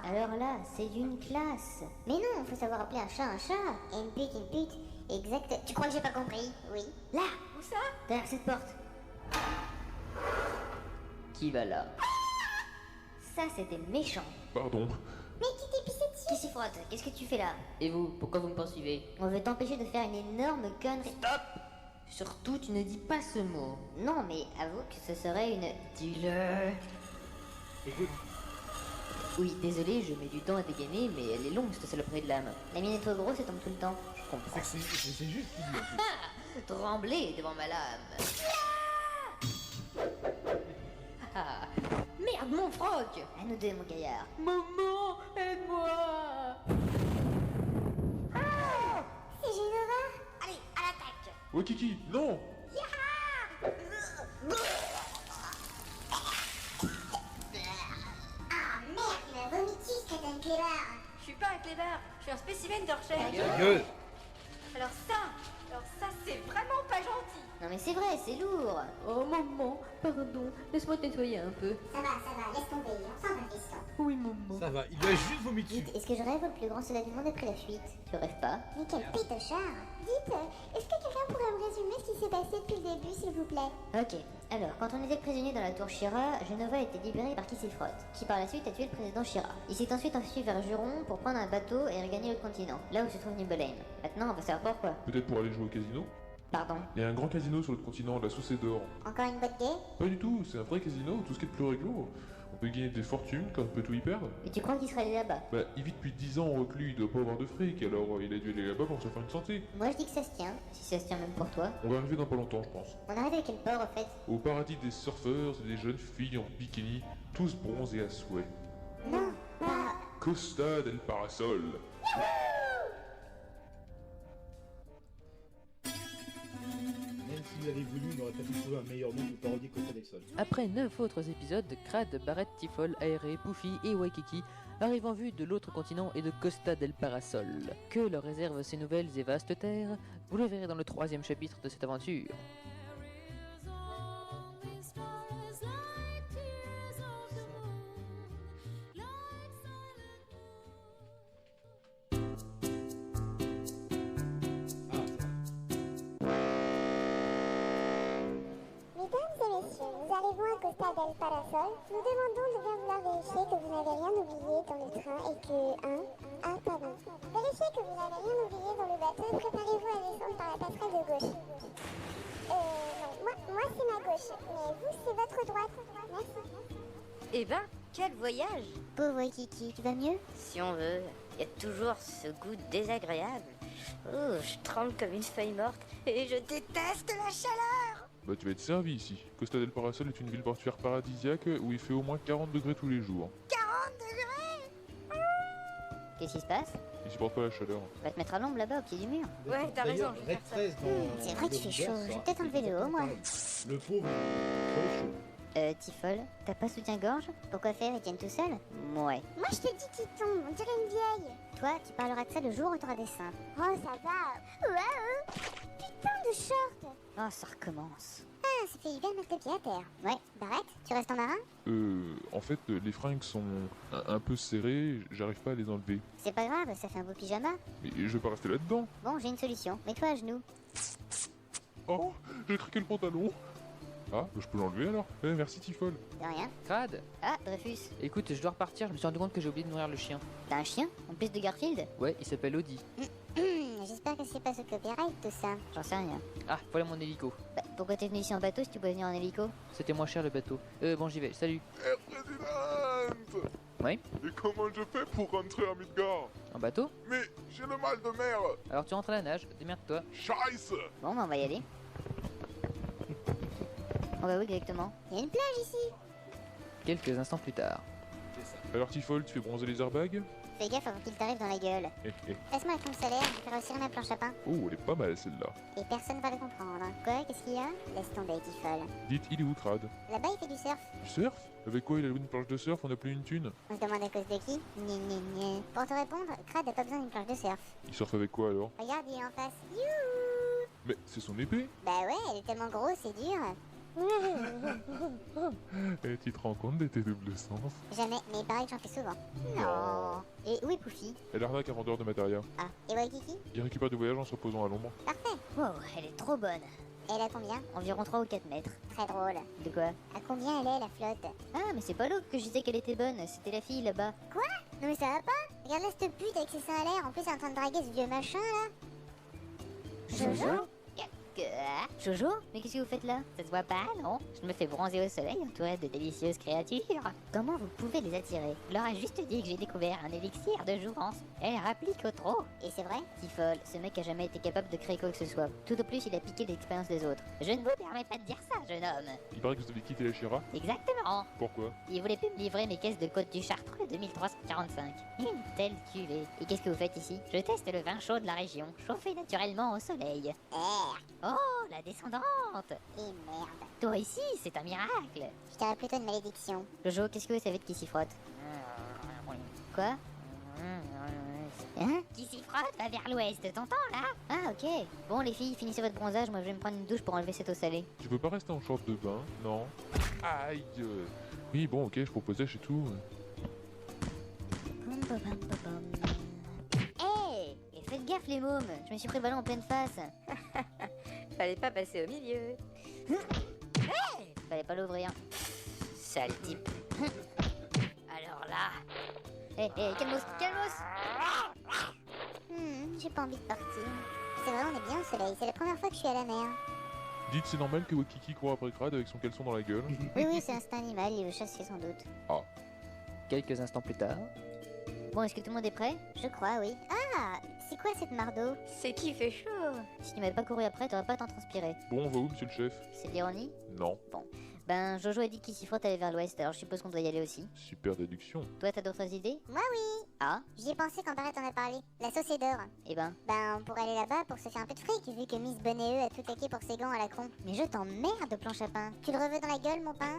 Alors là, c'est d'une classe. Mais non, faut savoir appeler un chat un chat. Et une pute. Exact. Tu crois que j'ai pas compris? Oui. Là, Où ça? derrière cette porte. Qui va là? Ça, c'était méchant. Pardon. Mais qui t'es pissé dessus? Qui s'y frotte? Qu'est-ce que tu fais là? Et vous, pourquoi vous me poursuivez? On veut t'empêcher de faire une énorme connerie. Stop! Surtout, tu ne dis pas ce mot. Non, mais avoue que ce serait une... Dis-le. Écoute, Oui, désolé, je mets du temps à dégainer, mais elle est longue, cette saloperie de lame. La mienne est trop grosse et tombe tout le temps. Je comprends. c'est juste qu'il dit. En plus. Trembler devant ma lame. Ah, merde, mon froc! À nous deux, mon gaillard. Maman, aide-moi! C'est Genova? Allez, à l'attaque. Oh, Kiki, non! Ah merde, il a vomi dessus, c'est un clébard. Je suis pas un clébard, je suis un spécimen de recherche. Gueule. Alors ça c'est vraiment pas gentil. Non mais c'est vrai, c'est lourd. Oh maman, pardon, laisse-moi te nettoyer un peu. Ça va, laisse tomber, on s'en va, fiston. Oui maman. Ça va, il a juste vomi dessus. Dites, est-ce que je rêve le plus grand soldat du monde après la fuite? Tu rêves pas? Mais quel pitochard. Dites, est-ce que quelqu'un pourrait me résumer ce qui s'est passé depuis le début, s'il vous plaît? Ok, alors, quand on était prisonnier dans la tour Shira, Genova a été libéré par Kissifrot, qui par la suite a tué le président Shira. Il s'est ensuite enfui vers Juron pour prendre un bateau et regagner le continent, là où se trouve Nibelheim. Maintenant, on va savoir pourquoi. Peut-être pour aller jouer au casino? Pardon. Il y a un grand casino sur l'autre continent, la Saucée d'Or. Encore une boîte gay? Pas du tout, c'est un vrai casino, tout ce qui est de plus réglo. On peut gagner des fortunes quand on peut tout y perdre. Et tu crois qu'il serait allé là-bas? Bah, il vit depuis 10 ans en reclus, il doit pas avoir de fric, alors il a dû aller là-bas pour se faire une santé. Moi je dis que ça se tient, si ça se tient même pour toi. On va arriver dans pas longtemps, je pense. On arrête avec quel port, en fait? Au paradis des surfeurs et des jeunes filles en bikini, tous bronzés à souhait. Non, pas... Costa del Parasol. Même s'il avait voulu, il n'aurait pas pu trouver un meilleur nom pour parodier Costa del Sol. Après 9 autres épisodes, Crad, Barrett, Tifol, Aéré, Poufy et Waikiki arrivent en vue de l'autre continent et de Costa del Parasol. Que leur réservent ces nouvelles et vastes terres, vous le verrez dans le 3e chapitre de cette aventure. Mesdames et messieurs, nous arrivons à Costa del Parasol. Nous demandons de bien vouloir vérifier que vous n'avez rien oublié dans le train et que... pardon. Vérifiez que vous n'avez rien oublié dans le bateau et préparez-vous à descendre par la passerelle de gauche. Non, moi c'est ma gauche, mais vous c'est votre droite. Merci. Eh ben, quel voyage. Pauvre Kiki, tu vas mieux? Si on veut, il y a toujours ce goût désagréable. Oh, je tremble comme une feuille morte et je déteste la chaleur. Bah tu vas être servi ici. Costa del Parasol est une ville portuaire paradisiaque où il fait au moins 40 degrés tous les jours. 40 degrés. Qu'est-ce qui se passe? Il supporte pas la chaleur. Va te mettre à l'ombre là-bas au pied du mur. Ouais, t'as raison, je vais Red faire ça. 13 dans... C'est vrai qu'il fait chaud, je vais peut-être enlever le haut, moi. Le pauvre, trop chaud. Tifol, t'as pas soutien-gorge? Pourquoi faire, ils tiennent tout seuls? Ouais. Moi je te dis qu'il tombe, on dirait une vieille. Toi, tu parleras de ça le jour où t'auras des seins. Oh, ça va. Ouais. Putain de short. Oh, ça recommence. Ah, ça fait du bien de mettre le pied à terre. Ouais, Barrett, tu restes en marin? En fait, les fringues sont un peu serrées, j'arrive pas à les enlever. C'est pas grave, ça fait un beau pyjama. Mais je vais pas rester là-dedans. Bon, j'ai une solution. Mets-toi à genoux. Oh, j'ai craqué le pantalon. Ah, je peux l'enlever alors? Merci Tifol. De rien. Crad, Ah, Dreyfus, écoute, je dois repartir, je me suis rendu compte que j'ai oublié de nourrir le chien. t'as un chien? En plus de Garfield? Ouais, il s'appelle Audi. J'espère que c'est pas ce copyright tout ça. J'en sais rien. Ah, voilà mon hélico. Bah, pourquoi t'es venu ici en bateau si tu pouvais venir en hélico? C'était moins cher le bateau. Bon, j'y vais, salut. Présidente! Oui? Et comment je fais pour rentrer à Midgard? En bateau? Mais j'ai le mal de mer. Alors tu rentres à la nage, démerde-toi. Scheiße. Bon, bah on va y aller. On va où exactement? Il y a une plage ici. Quelques instants plus tard. C'est ça. Alors Tifol, tu fais bronzer les airbags? Fais gaffe avant qu'il t'arrive dans la gueule. Passe-moi la crème solaire, je vais faire resserrer ma planche à pain. Oh, elle est pas mal celle-là. Et personne va le comprendre. Quoi? Qu'est-ce qu'il y a? Laisse tomber, Tifol. Dites, il est où Crad? Là-bas, il fait du surf. Du surf? Avec quoi il a loué une planche de surf? On a plus une thune? On se demande à cause de qui? Gna. Pour te répondre, Crad a pas besoin d'une planche de surf. Il surfe avec quoi alors? Regarde, il est en face. Youhou! Mais c'est son épée? Bah ouais, elle est tellement grosse, c'est dur. Et tu te rends compte de tes doubles sens? Jamais, mais pareil que j'en fais souvent. Non. Et où est Poufy? Elle arnaque un vendeur de matériel. Ah, et Waikiki? Il récupère du voyage en se reposant à l'ombre. Parfait. Wow, elle est trop bonne. Elle a combien? Environ 3 ou 4 mètres. Très drôle. De quoi? À combien elle est, la flotte? Ah, mais c'est pas l'autre que je disais qu'elle était bonne, c'était la fille là-bas. Quoi? Non mais ça va pas? Regarde là cette pute avec ses seins à l'air, en plus elle est en train de draguer ce vieux machin là. Jojo? Jojo? Mais qu'est-ce que vous faites là? Ça se voit pas, non? Je me fais bronzer au soleil entouré de délicieuses créatures. Comment vous pouvez les attirer? Je leur ai juste dit que j'ai découvert un élixir de jouvence. Elle rapplique au trop. Et c'est vrai? Tifol, ce mec a jamais été capable de créer quoi que ce soit. Tout au plus, il a piqué l'expérience des autres. Je ne vous permets pas de dire ça, jeune homme. Il paraît que vous avez quitté la Shira. Exactement. Pourquoi? Il voulait plus me livrer mes caisses de côte du Chartreux 2345. Une telle cuvée. Et qu'est-ce que vous faites ici? Je teste le vin chaud de la région, chauffé naturellement au soleil. Oh, la descendante! Et merde. Toi ici, c'est un miracle. Je dirais plutôt une malédiction. Jojo, qu'est-ce que vous savez de qui s'y frotte? Quoi? Hein? Qui s'y frotte va vers l'ouest, t'entends là? Ah, ok. Bon, les filles, finissez votre bronzage, moi je vais me prendre une douche pour enlever cette eau salée. Tu peux pas rester en short de bain? Non. Aïe. Oui, bon, ok, je proposais chez tout. Hey! Et faites gaffe les mômes, je me suis pris le ballon en pleine face. Fallait pas passer au milieu. Hey! Fallait pas l'ouvrir. Sale type. Alors là... Hé, calmos, calmos! J'ai pas envie de partir. C'est vrai, on est bien au soleil, c'est la première fois que je suis à la mer. Dites, c'est normal que Wakiki court après Crad avec son caleçon dans la gueule? Oui, c'est instinct animal, il veut chasser sans doute. Ah. Quelques instants plus tard. Bon, est-ce que tout le monde est prêt? Je crois, oui. Ah, c'est quoi cette marde d'eau? C'est qui fait chaud? Si tu m'avais pas couru après, t'aurais pas tant transpiré. Bon, on va où, monsieur le chef? C'est de l'ironie? Non. Bon. Ben, Jojo a dit qu'il s'y frotte aller vers l'ouest, alors je suppose qu'on doit y aller aussi. Super déduction. Toi, t'as d'autres idées? Moi, oui. Ah? J'y ai pensé quand Barrett en a parlé. La sauce est d'or. Eh ben... Ben, on pourrait aller là-bas pour se faire un peu de fric, vu que Miss Bonnet a tout claqué pour ses gants à la con. Mais je t'emmerde, planche à pain. Tu le reveux dans la gueule, mon pain?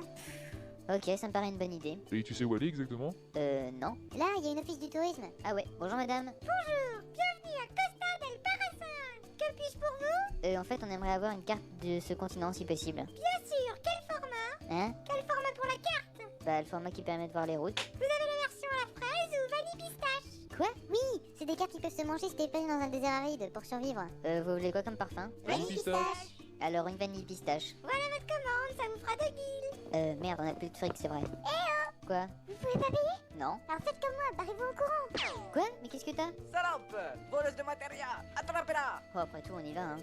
Ok, ça me paraît une bonne idée. Et tu sais où aller exactement? Non. Là, il y a une office du tourisme. Ah ouais, bonjour madame. Bonjour, bienvenue à Costa del Parasol. Que puis-je pour vous? En fait, on aimerait avoir une carte de ce continent si possible. Bien sûr, quel format? Hein? Quel format pour la carte? Bah, le format qui permet de voir les routes. Vous avez la version à la fraise ou vanille pistache? Quoi? Oui, c'est des cartes qui peuvent se manger si t'es pas dans un désert aride pour survivre. Vous voulez quoi comme parfum? Vanille pistache. Alors, une vanille pistache. Voilà votre commande, ça vous fera 2 guildes. Merde, on a plus de fric, c'est vrai. Eh oh! Quoi? Vous pouvez pas payer? Non. Alors faites comme moi, barrez-vous au courant. Quoi? Mais qu'est-ce que t'as? Salope! Voleuse de matériel! Attrapez-la! Oh, après tout, on y va, hein.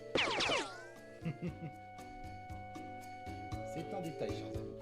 C'est un détail, chers amis.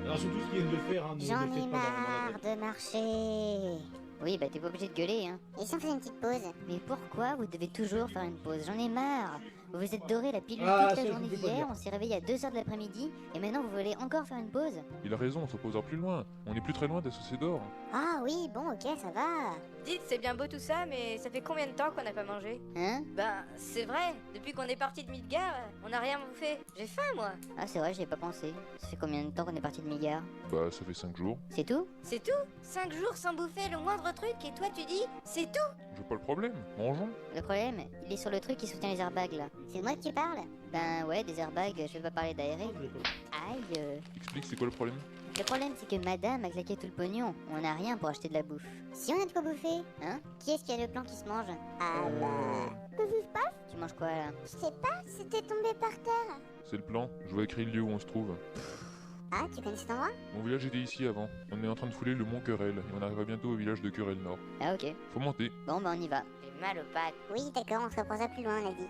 Alors surtout ce qu'ils viennent de faire, hein, ne J'en le ai faites pas marre de marcher. Oui, bah t'es pas obligé de gueuler, hein. Et si on faisait une petite pause? Mais pourquoi vous devez toujours faire une pause? J'en ai marre. Vous vous êtes doré la pilule Ah, toute ça, la je journée peux pas d'hier, dire. on s'est réveillé à 2h de l'après-midi, et maintenant vous voulez encore faire une pause? Il a raison, on se reposera plus loin. On est plus très loin d'Associé d'Or. Ah oui, bon, ok, ça va. Dites, c'est bien beau tout ça, mais ça fait combien de temps qu'on n'a pas mangé? Hein? Ben, c'est vrai, depuis qu'on est parti de Midgard, on n'a rien bouffé. J'ai faim, moi. Ah c'est vrai, j'y ai pas pensé. Ça fait combien de temps qu'on est parti de Midgard? Bah, ça fait 5 jours. C'est tout? C'est tout? 5 jours sans bouffer le moindre truc, et toi tu dis, c'est tout? J'ai pas le problème, mangeons. Le problème, il est sur le truc qui soutient les airbags là. C'est moi qui parle. Ben ouais, des airbags, je vais pas parler d'aérer. Aïe. Explique, c'est quoi le problème? Le problème c'est que madame a claqué tout le pognon. On a rien pour acheter de la bouffe. Si on a de quoi bouffer, Hein? qui est-ce qui a le plan qui se mange? Ah bah... Que vive pas? Tu manges quoi là? Je sais pas, c'était tombé par terre. C'est le plan, je vois écrit le lieu où on se trouve. Ah, tu connais cet endroit? Mon village était ici avant. On est en train de fouler le mont Querelle et on arrivera bientôt au village de Querelle Nord. Ah ok. Faut monter. Bon bah on y va. J'ai mal aux pattes. Oui, d'accord, on se reposera plus loin, on a dit.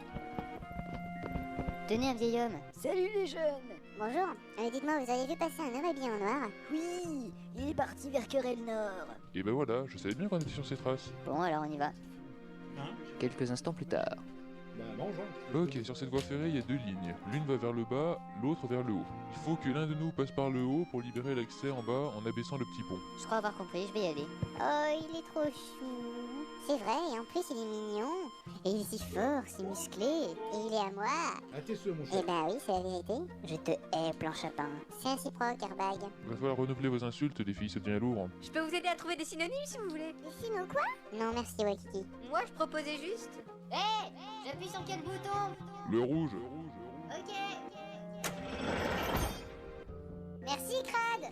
Tenez un vieil homme. Salut les jeunes! Bonjour, dites-moi, vous avez vu passer un homme habillé en noir? Oui, il est parti vers Querelle Nord. Et ben voilà, je savais bien qu'on était sur ces traces. Bon, alors on y va. Hein? Quelques instants plus tard. Bah mange, hein. Ok, sur cette voie ferrée, il y a deux lignes. L'une va vers le bas, l'autre vers le haut. Il faut que l'un de nous passe par le haut pour libérer l'accès en bas en abaissant le petit pont. Je crois avoir compris, je vais y aller. Oh, il est trop chou. C'est vrai, et en plus il est mignon. Et il est si fort, si musclé. Et il est à moi. À tes souhaits, mon cher. Eh ben oui, c'est la vérité. Je te hais, planche à pain. C'est réciproque, Airbag. Va falloir renouveler vos insultes, les filles, ça devient lourd. Je peux vous aider à trouver des synonymes si vous voulez. Des sinon quoi? Non, merci, Waikiki. Moi, je proposais juste. Hé, j'appuie sur quel bouton? Le rouge. Ok. Merci, Crade.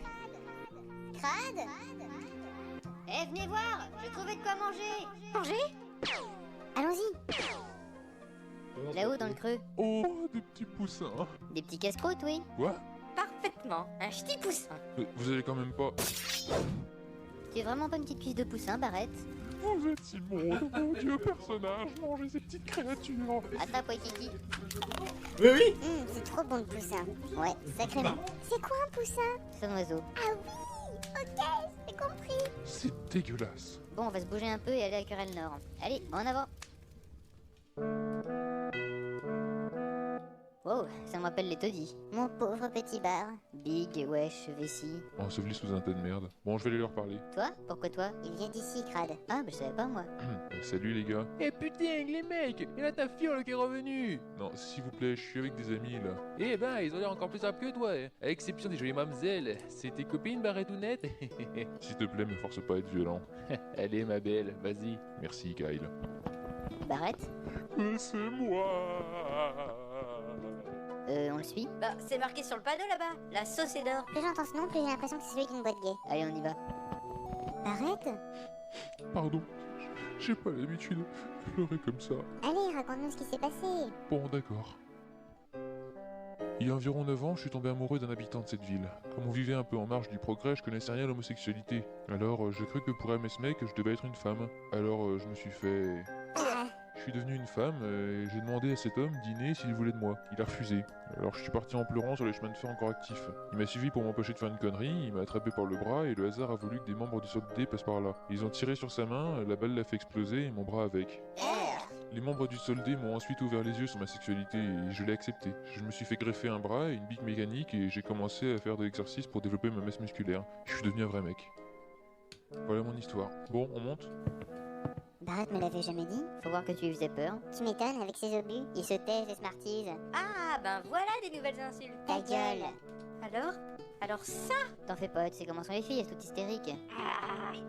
Crade? Eh, venez voir, j'ai trouvé de quoi manger. Manger? Allons-y. Là-haut dans le creux. Oh, des petits poussins. Des petits casse-croûtes, oui. Quoi? Parfaitement. Un ch'ti poussin. Vous allez quand même pas... Tu es vraiment pas une petite cuisse de poussin, Barrett? Vous êtes immonde, mon dieu personnage, mangez ces petites créatures. Attrape, Waikiki. Oui. C'est trop bon le poussin. Ouais, sacrément. C'est quoi un poussin? C'est un oiseau. Ah oui. Ok, j'ai compris. C'est dégueulasse. Bon, on va se bouger un peu et aller à Querelle Nord. Allez, en avant. Wow, ça me rappelle les taudis. Mon pauvre petit bar. Big, wesh, vessie. Enseveli sous un tas de merde. Bon, je vais aller leur parler. Toi? Pourquoi toi? Il vient d'ici, Crade. Ah, bah je savais pas moi. Salut les gars. Eh putain, les mecs, il y a ta fiole qui est revenue. Non, s'il vous plaît, je suis avec des amis là. Eh ben, ils ont l'air encore plus simples que toi, hein. À l'exception des jolies mamzelles. C'est tes copines, Barrett ou Net? S'il te plaît, me force pas à être violent. Allez, ma belle, vas-y. Merci, Kyle. Barrett? Laissez-moi. On le suit? Bah, c'est marqué sur le panneau là-bas. La sauce est d'or. Plus j'entends ce nom, plus j'ai l'impression que c'est celui d'une boîte gay. Allez, on y va. Arrête. Pardon, j'ai pas l'habitude de pleurer comme ça. Allez, raconte-nous ce qui s'est passé. Bon, d'accord. Il y a environ 9 ans, je suis tombé amoureux d'un habitant de cette ville. Comme on vivait un peu en marge du progrès, je connaissais rien à l'homosexualité. Alors, j'ai cru que pour aimer ce mec, je devais être une femme. Alors, je me suis fait... Je suis devenu une femme et j'ai demandé à cet homme dîner s'il voulait de moi. Il a refusé. Alors je suis parti en pleurant sur les chemins de fer encore actifs. Il m'a suivi pour m'empêcher de faire une connerie, il m'a attrapé par le bras et le hasard a voulu que des membres du soldé passent par là. Ils ont tiré sur sa main, la balle l'a fait exploser et mon bras avec. Les membres du soldé m'ont ensuite ouvert les yeux sur ma sexualité et je l'ai accepté. Je me suis fait greffer un bras et une bite mécanique et j'ai commencé à faire de l'exercice pour développer ma masse musculaire. Je suis devenu un vrai mec. Voilà mon histoire. Bon, on monte ? Barrett me l'avait jamais dit. Faut voir que tu lui faisais peur. Tu m'étonnes avec ses obus. Il se tait, se smartise. Ah, ben voilà des nouvelles insultes. Ta gueule. Alors ça? T'en fais pas, tu sais comment sont les filles, elles sont toutes hystériques.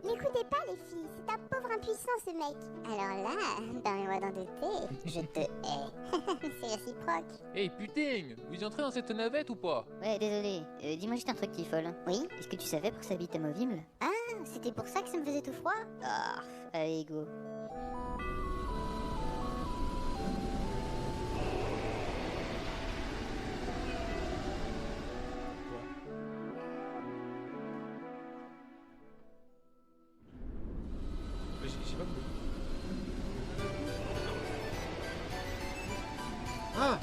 N'écoutez pas les filles, c'est un pauvre impuissant ce mec. Alors là, permets-moi d'en douter, je te hais. C'est réciproque. Eh putain, vous y entrez dans cette navette ou pas? Ouais, désolé. Dis-moi juste un truc, Tifol. Oui? Est-ce que tu savais pour sa bite amovible? Ah, c'était pour ça que ça me faisait tout froid? Ah, allez, go. J'ai pas compris. Ah!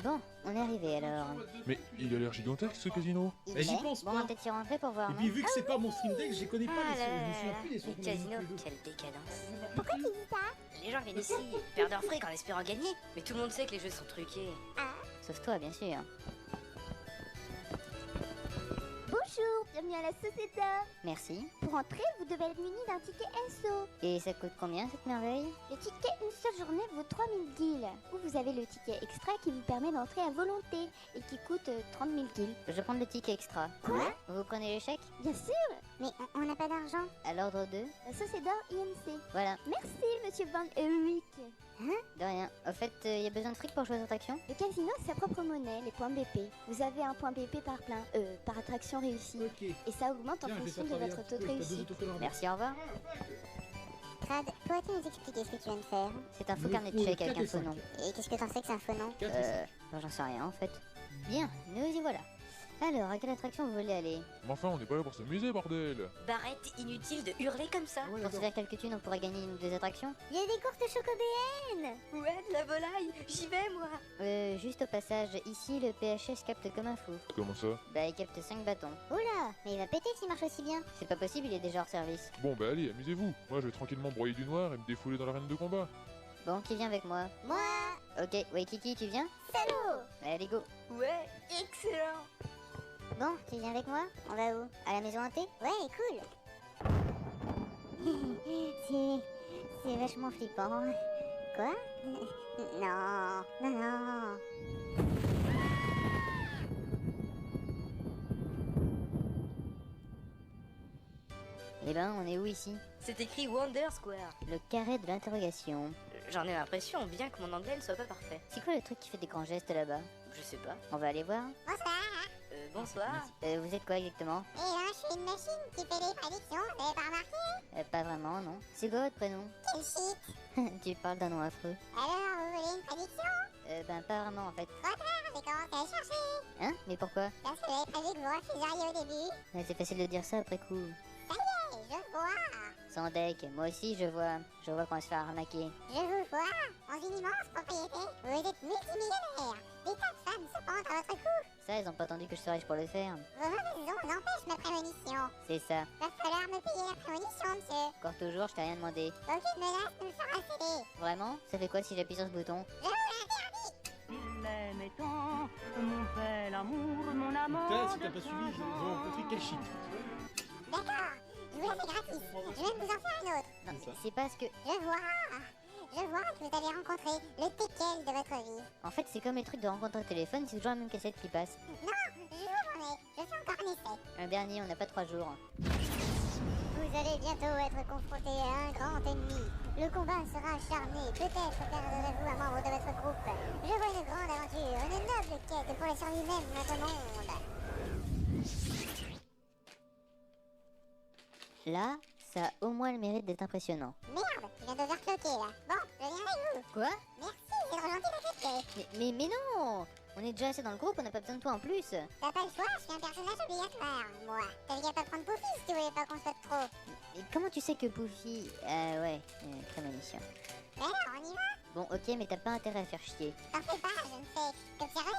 Bon, on est arrivé alors. Mais il a l'air gigantesque ce casino. Mais j'y pense Bon, pas. on va peut-être y rentrer pour voir. Et puis vu que c'est pas mon stream deck, je connais pas les sons. Je me souviens plus des sons Le qu'on a casino, dit tous les deux. quelle décadence. Pourquoi tu dis ça? Les gens viennent ici, perdent leur fric en espérant gagner. Mais tout le monde sait que les jeux sont truqués. Sauf toi, bien sûr. Bonjour, bienvenue à la Société. Merci. Pour entrer, vous devez être muni d'un ticket SO. Et ça coûte combien cette merveille? Le ticket une seule journée vaut 3000 gills. Ou vous avez le ticket extra qui vous permet d'entrer à volonté et qui coûte 30 000 gills. Je vais prendre le ticket extra. Quoi? Vous prenez l'échec? Bien sûr. Mais on n'a pas d'argent. À l'ordre de? La Société IMC. Voilà. Merci, monsieur Van Erwick. Hein? De rien. Au fait, y a besoin de fric pour jouer aux attractions? Le casino, c'est sa propre monnaie, les points BP. Vous avez un point BP par plein, par attraction réussie. Ok. Et ça augmente en Tiens, je vais fonction faire de travailler votre un taux petit de peu, t'as deux réussite. autocollants. Merci, au revoir. Crade, pourrais-tu nous expliquer ce que tu viens de faire? C'est un faux Le carnet de coup, chèques avec 4 un et faux 5. nom. Et qu'est-ce que t'en sais que c'est un faux nom? 4 et 5. J'en sais rien en fait. Bien, nous y voilà. Alors, à quelle attraction vous voulez aller? Mais enfin, on n'est pas là pour s'amuser, bordel. Barrett, inutile de hurler comme ça. Pour se faire quelques thunes, on pourrait gagner une ou deux attractions? Il y a des courses chocobéennes. Ouais, de la volaille, j'y vais moi. Juste au passage, ici, le PHS capte comme un fou. Comment ça? Bah, il capte 5 bâtons. Oula, mais il va péter s'il marche aussi bien. C'est pas possible, il est déjà hors service. Bon, bah allez, amusez-vous. Moi, je vais tranquillement broyer du noir et me défouler dans l'arène de combat. Bon, qui vient avec moi? Moi. Ok, Waikiki, tu viens? Salaud. Allez, go. Ouais, excellent. Bon, tu viens avec moi? On va où? À la maison hantée? Ouais, cool. C'est vachement flippant. Quoi? Non, non, non. Eh ben, on est où ici? C'est écrit Wonder Square. Le carré de l'interrogation. J'en ai l'impression, bien que mon anglais ne soit pas parfait. C'est quoi le truc qui fait des grands gestes là-bas? Je sais pas. On va aller voir. Bonsoir. Vous êtes quoi exactement? Et là, je suis une machine qui fait des prédictions, vous avez pas remarqué? Pas vraiment, non. C'est quoi votre prénom? Quel shit! Tu parles d'un nom affreux. Alors, vous voulez une prédiction? Ben, pas vraiment en fait. Trop tard, j'ai commencé à chercher. Hein? Mais pourquoi? Parce que j'avais prévu que vous refuseriez au début. C'est facile de dire ça après coup. Ça y est, je vois. Sans deck, moi aussi je vois qu'on va se faire arnaquer. Je vous vois, dans une immense propriété. Vous êtes multimillionnaire. Des tas de femmes se pendent à votre cou. Ça, ils ont pas attendu que je serais riche pour le faire. Vos mauvaises ondes empêchent ma prémonition. C'est ça. Va falloir me payer la prémonition, monsieur. Encore toujours, je t'ai rien demandé. Aucune menace ne me fera céder. Vraiment? Ça fait quoi si j'appuie sur ce bouton? Je vous l'interdis. Il aimait tant, mon bel amour, mon amour. Putain, si t'as pas suivi, ils ont rencontré quel shit? D'accord, je vous la fais gratis. Je vais même vous en faire une autre. Non, c'est parce que... Je vois que vous avez rencontré le teckel de votre vie. En fait, c'est comme les trucs de rencontre au téléphone, c'est toujours la même cassette qui passe. Non, je vous promets, je fais encore un essai. Un dernier, on n'a pas 3 jours. Vous allez bientôt être confronté à un grand ennemi. Le combat sera acharné. Peut-être perdrez-vous un membre de votre groupe. Je vois une grande aventure, une noble quête pour la survie même de notre monde. Là, ça a au moins le mérite d'être impressionnant. Merde, je viens d'overclocker là. Bon, je viens avec vous. Quoi? Merci, c'est trop gentil d'accepter. Mais non! On est déjà assez dans le groupe, on n'a pas besoin de toi en plus. T'as pas le choix, je suis un personnage obligatoire, moi. T'avais qu'à pas prendre Poufy si tu voulais pas qu'on soit trop. Mais comment tu sais que Poufy... ouais, prémonition. Mais alors, on y va? Bon, ok, mais t'as pas intérêt à faire chier. T'en fais pas, je ne fais qu'observer.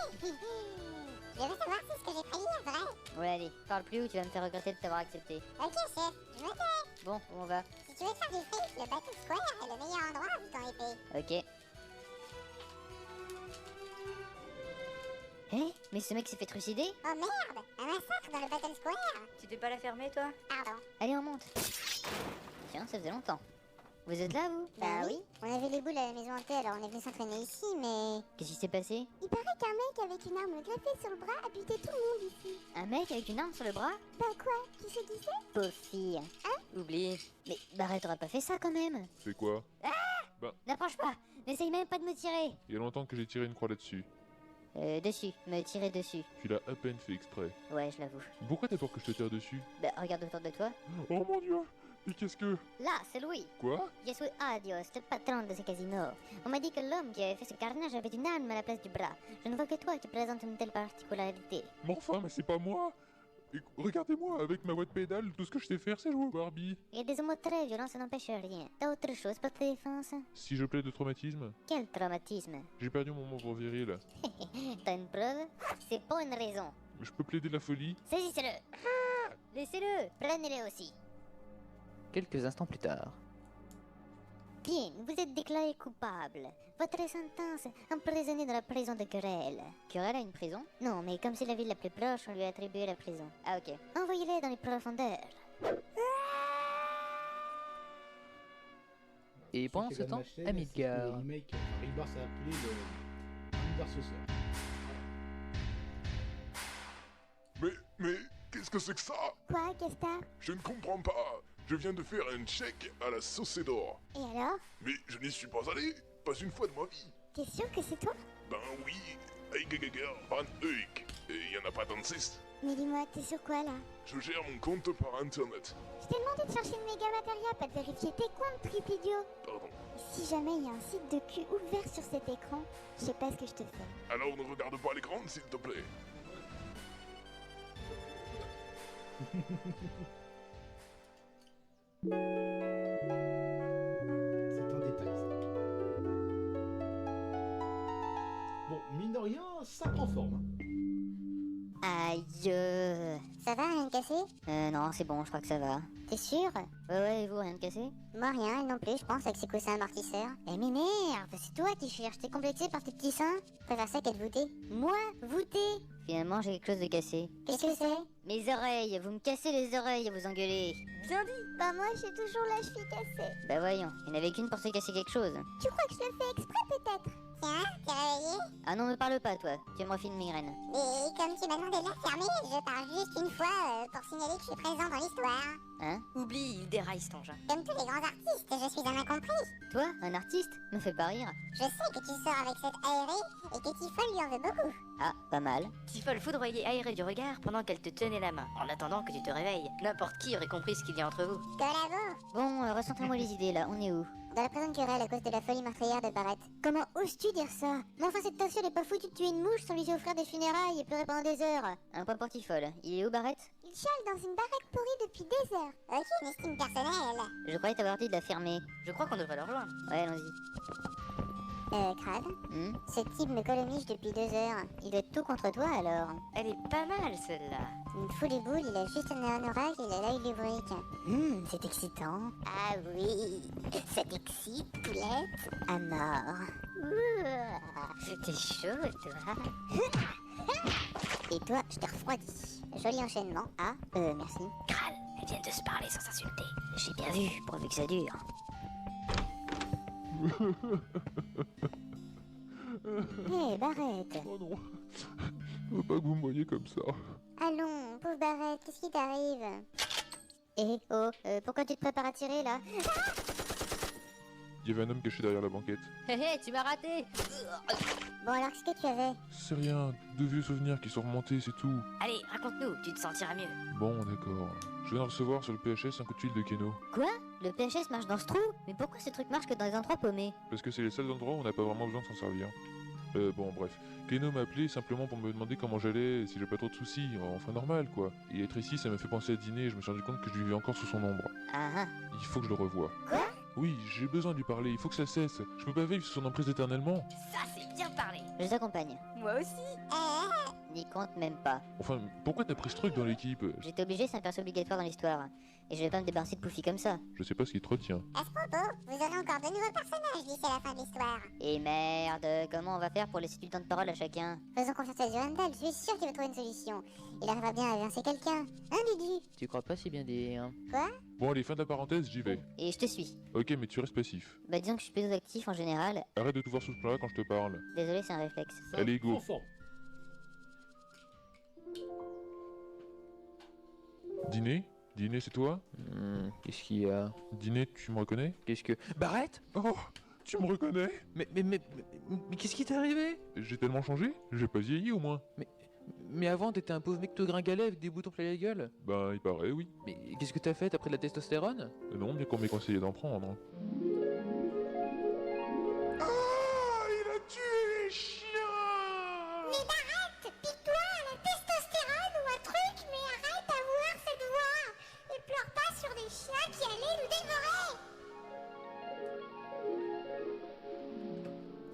Je veux savoir si ce que j'ai prédit est vrai. Ouais, allez, parle plus ou tu vas me faire regretter de t'avoir accepté. Ok, chef, je me tais. Bon, où on va? Si tu veux faire du fric, le Battle Square est le meilleur endroit vu ton épée. Ok. Eh? Mais ce mec s'est fait trucider? Oh merde, un massacre dans le Battle Square. Tu t'es pas la fermer, toi? Pardon. Allez, on monte. Tiens, ça faisait longtemps. Vous êtes là, vous? Bah oui, on a vu les boules à la maison hantée, alors on est venu s'entraîner ici, mais... Qu'est-ce qui s'est passé? Il paraît qu'un mec avec une arme greffée sur le bras a buté tout le monde ici. Un mec avec une arme sur le bras? Bah quoi? Tu sais qui c'est? Pauvre fille. Hein? Oublie. Mais Barrett t'aurais pas fait ça quand même. C'est quoi? N'approche pas. N'essaye même pas de me tirer. Il y a longtemps que j'ai tiré une croix là-dessus. Dessus. Me tirer dessus. Tu l'as à peine fait exprès. Ouais, je l'avoue. Pourquoi t'as peur que je te tire dessus? Bah, regarde autour de toi. Oh mon dieu! Et qu'est-ce que... Là, c'est Louis. Quoi? Je suis Adios, le patron de ce casino. On m'a dit que l'homme qui avait fait ce carnage avait une arme à la place du bras. Je ne vois que toi qui présente une telle particularité. Mais enfin, mais c'est pas moi! Et regardez-moi, avec ma boîte pédale, tout ce que je sais faire, c'est jouer au Barbie. Et des mots très violents, ça n'empêche rien. T'as autre chose pour ta défense? Si je plaide de traumatisme, Quel traumatisme? j'ai perdu mon membre viril. T'as une preuve? C'est pas une raison. Je peux plaider la folie? Saisissez-le! Laissez-le! Prenez-le aussi! Quelques instants plus tard. Bien, vous êtes déclaré coupable. Votre sentence, emprisonné dans la prison de Querelle. Querelle a une prison? Non, mais comme c'est la ville la plus proche, on lui a attribué la prison. Ah ok. Envoyez-les dans les profondeurs. Et pendant ce temps, à Midgard. Le remake, Rebirth s'est appelé le Rebirth Sauceur. Mais, qu'est-ce que c'est que ça? Quoi, qu'est-ce que t'as? Je ne comprends pas. Je viens de faire un chèque à la Saucédor. Et alors? Mais je n'y suis pas allé, pas une fois de ma vie. T'es sûr que c'est toi? Ben oui, Eigegeger van Eyck. Et il y en a pas 26. Mais dis-moi, t'es sur quoi là? Je gère mon compte par internet. Je t'ai demandé de chercher une méga matéria, pas de vérifier tes comptes, trip idiot. Pardon. Si jamais il y a un site de cul ouvert sur cet écran, je sais pas ce que je te fais. Alors ne regarde pas l'écran, s'il te plaît. C'est un détail, ça. Bon, mine de rien, ça prend forme. Aïe. Ça va, rien de cassé? Non, c'est bon, je crois que ça va. T'es sûr? Ouais, et vous, rien de cassé? Moi rien, elle non plus, je pense, avec ses coussins amortisseurs. Eh mais merde, c'est toi qui cherches, t'es complexé par tes petits seins? Je préfère ça qu'être voûté. Moi? Voûté? Finalement, j'ai quelque chose de cassé. Qu'est-ce que c'est? Mes oreilles, vous me cassez les oreilles, vous engueulez. Bien dit. Bah moi j'ai toujours la cheville cassée. Bah voyons, il n'y en avait qu'une pour se casser quelque chose. Tu crois que je le fais exprès peut-être? Tiens, t'es réveillé? Ah non, me parle pas, toi, tu me refais une migraine. Et comme tu m'as demandé de la fermer, je parle juste une fois pour signaler que je suis présent dans l'histoire. Hein? Oublie, il déraille cet engin. Comme tous les grands artistes, je suis un incompris. Toi, un artiste? Me fais pas rire. Je sais que tu sors avec cette aérée et que Tiffol lui en veut beaucoup. Ah, pas mal. Tiffol foudroyait aéré du regard pendant qu'elle te tenait la main, en attendant que tu te réveilles. N'importe qui aurait compris ce qu'il y a entre vous. Collabo. Bon, recentrez-moi les idées là, on est où? Dans la présente querelle à cause de la folie meurtrière de Barrett. Comment oses-tu dire ça? Mais enfin, cette tafsure n'est pas foutue de tuer une mouche sans lui offrir des funérailles et pleurer pendant des heures. Un point pour Tiffol. Il est où, Barrett? Il chiale dans une baraque pourrie depuis des heures. Ok, une estime personnelle. Je croyais t'avoir dit de la fermer. Je crois qu'on devrait le rejoindre. Ouais, allons-y. Crade, ce type me colomise depuis 2 heures. Il doit être tout contre toi alors. Elle est pas mal celle-là. Une folie boule, il a juste un anorak et il a l'œil lubrique. C'est excitant. Ah oui, ça t'excite, poulette? À mort. C'était chaud, toi. Et toi, je t'ai refroidi. Joli enchaînement. Ah, merci. Kral, elles viennent de se parler sans s'insulter. J'ai bien vu, pourvu que ça dure. Hé, Barrett. Oh non, je veux pas que vous me voyez comme ça. Allons, pauvre Barrett, qu'est-ce qui t'arrive? Eh, oh, pourquoi tu te prépares à tirer là? Il y avait un homme caché derrière la banquette. Hé hé, tu m'as raté! Bon alors, qu'est-ce que tu avais? C'est rien, de vieux souvenirs qui sont remontés, c'est tout. Allez, raconte-nous, tu te sentiras mieux. Bon, d'accord. Je viens de recevoir sur le PHS un coup de fil de Keno. Quoi? Le PHS marche dans ce trou? Mais pourquoi ce truc marche que dans les endroits paumés? Parce que c'est les seuls endroits où on n'a pas vraiment besoin de s'en servir. Bon, bref. Keno m'a appelé simplement pour me demander comment j'allais, si j'ai pas trop de soucis, enfin normal quoi. Et être ici, ça m'a fait penser à dîner et je me suis rendu compte que je vivais encore sous son ombre. Ah ah. Il faut que je le revoie. Quoi? Oui, j'ai besoin de lui parler, il faut que ça cesse. Je peux pas vivre sous son emprise éternellement. Ça, c'est bien parlé. Je t'accompagne. Moi aussi. N'y compte même pas. Enfin, pourquoi t'as pris ce truc dans l'équipe? J'étais obligé, c'est un perso obligatoire dans l'histoire. Et je vais pas me débarrasser de Poufy comme ça. Je sais pas ce qui te retient. À ce propos, vous aurez encore de nouveaux personnages d'ici la fin de l'histoire. Et merde, comment on va faire pour laisser du temps de parole à chacun? Faisons confiance à Durandal, je suis sûr qu'il va trouver une solution. Il arrivera bien à évincer quelqu'un. Hein, Dudu? Tu crois pas si bien dire. Quoi? Bon, allez, fin de la parenthèse, j'y vais. Et je te suis. Ok, mais tu restes passif. Bah disons que je suis plutôt actif en général. Arrête de tout voir sous ce plan-là quand je te parle. Désolé, c'est un réflexe. Allez, go. Dîner? Dîner, c'est toi? Qu'est-ce qu'il y a? Dîner, tu me reconnais? Qu'est-ce que... Barrett? Oh, tu me reconnais? Mais qu'est-ce qui t'est arrivé? J'ai tellement changé? J'ai pas vieilli au moins. Mais avant, t'étais un pauvre mec tout gringalet avec des boutons plein la gueule. Ben, il paraît, oui. Mais qu'est-ce que t'as fait? T'as pris de la testostérone? Non, bien qu'on m'ait conseillé d'en prendre. Ah, il a tué les chiens! Mais Barrett, pique-toi à la testostérone ou un truc, mais arrête d'avoir cette voix. Et pleure pas sur des chiens qui allaient nous dévorer.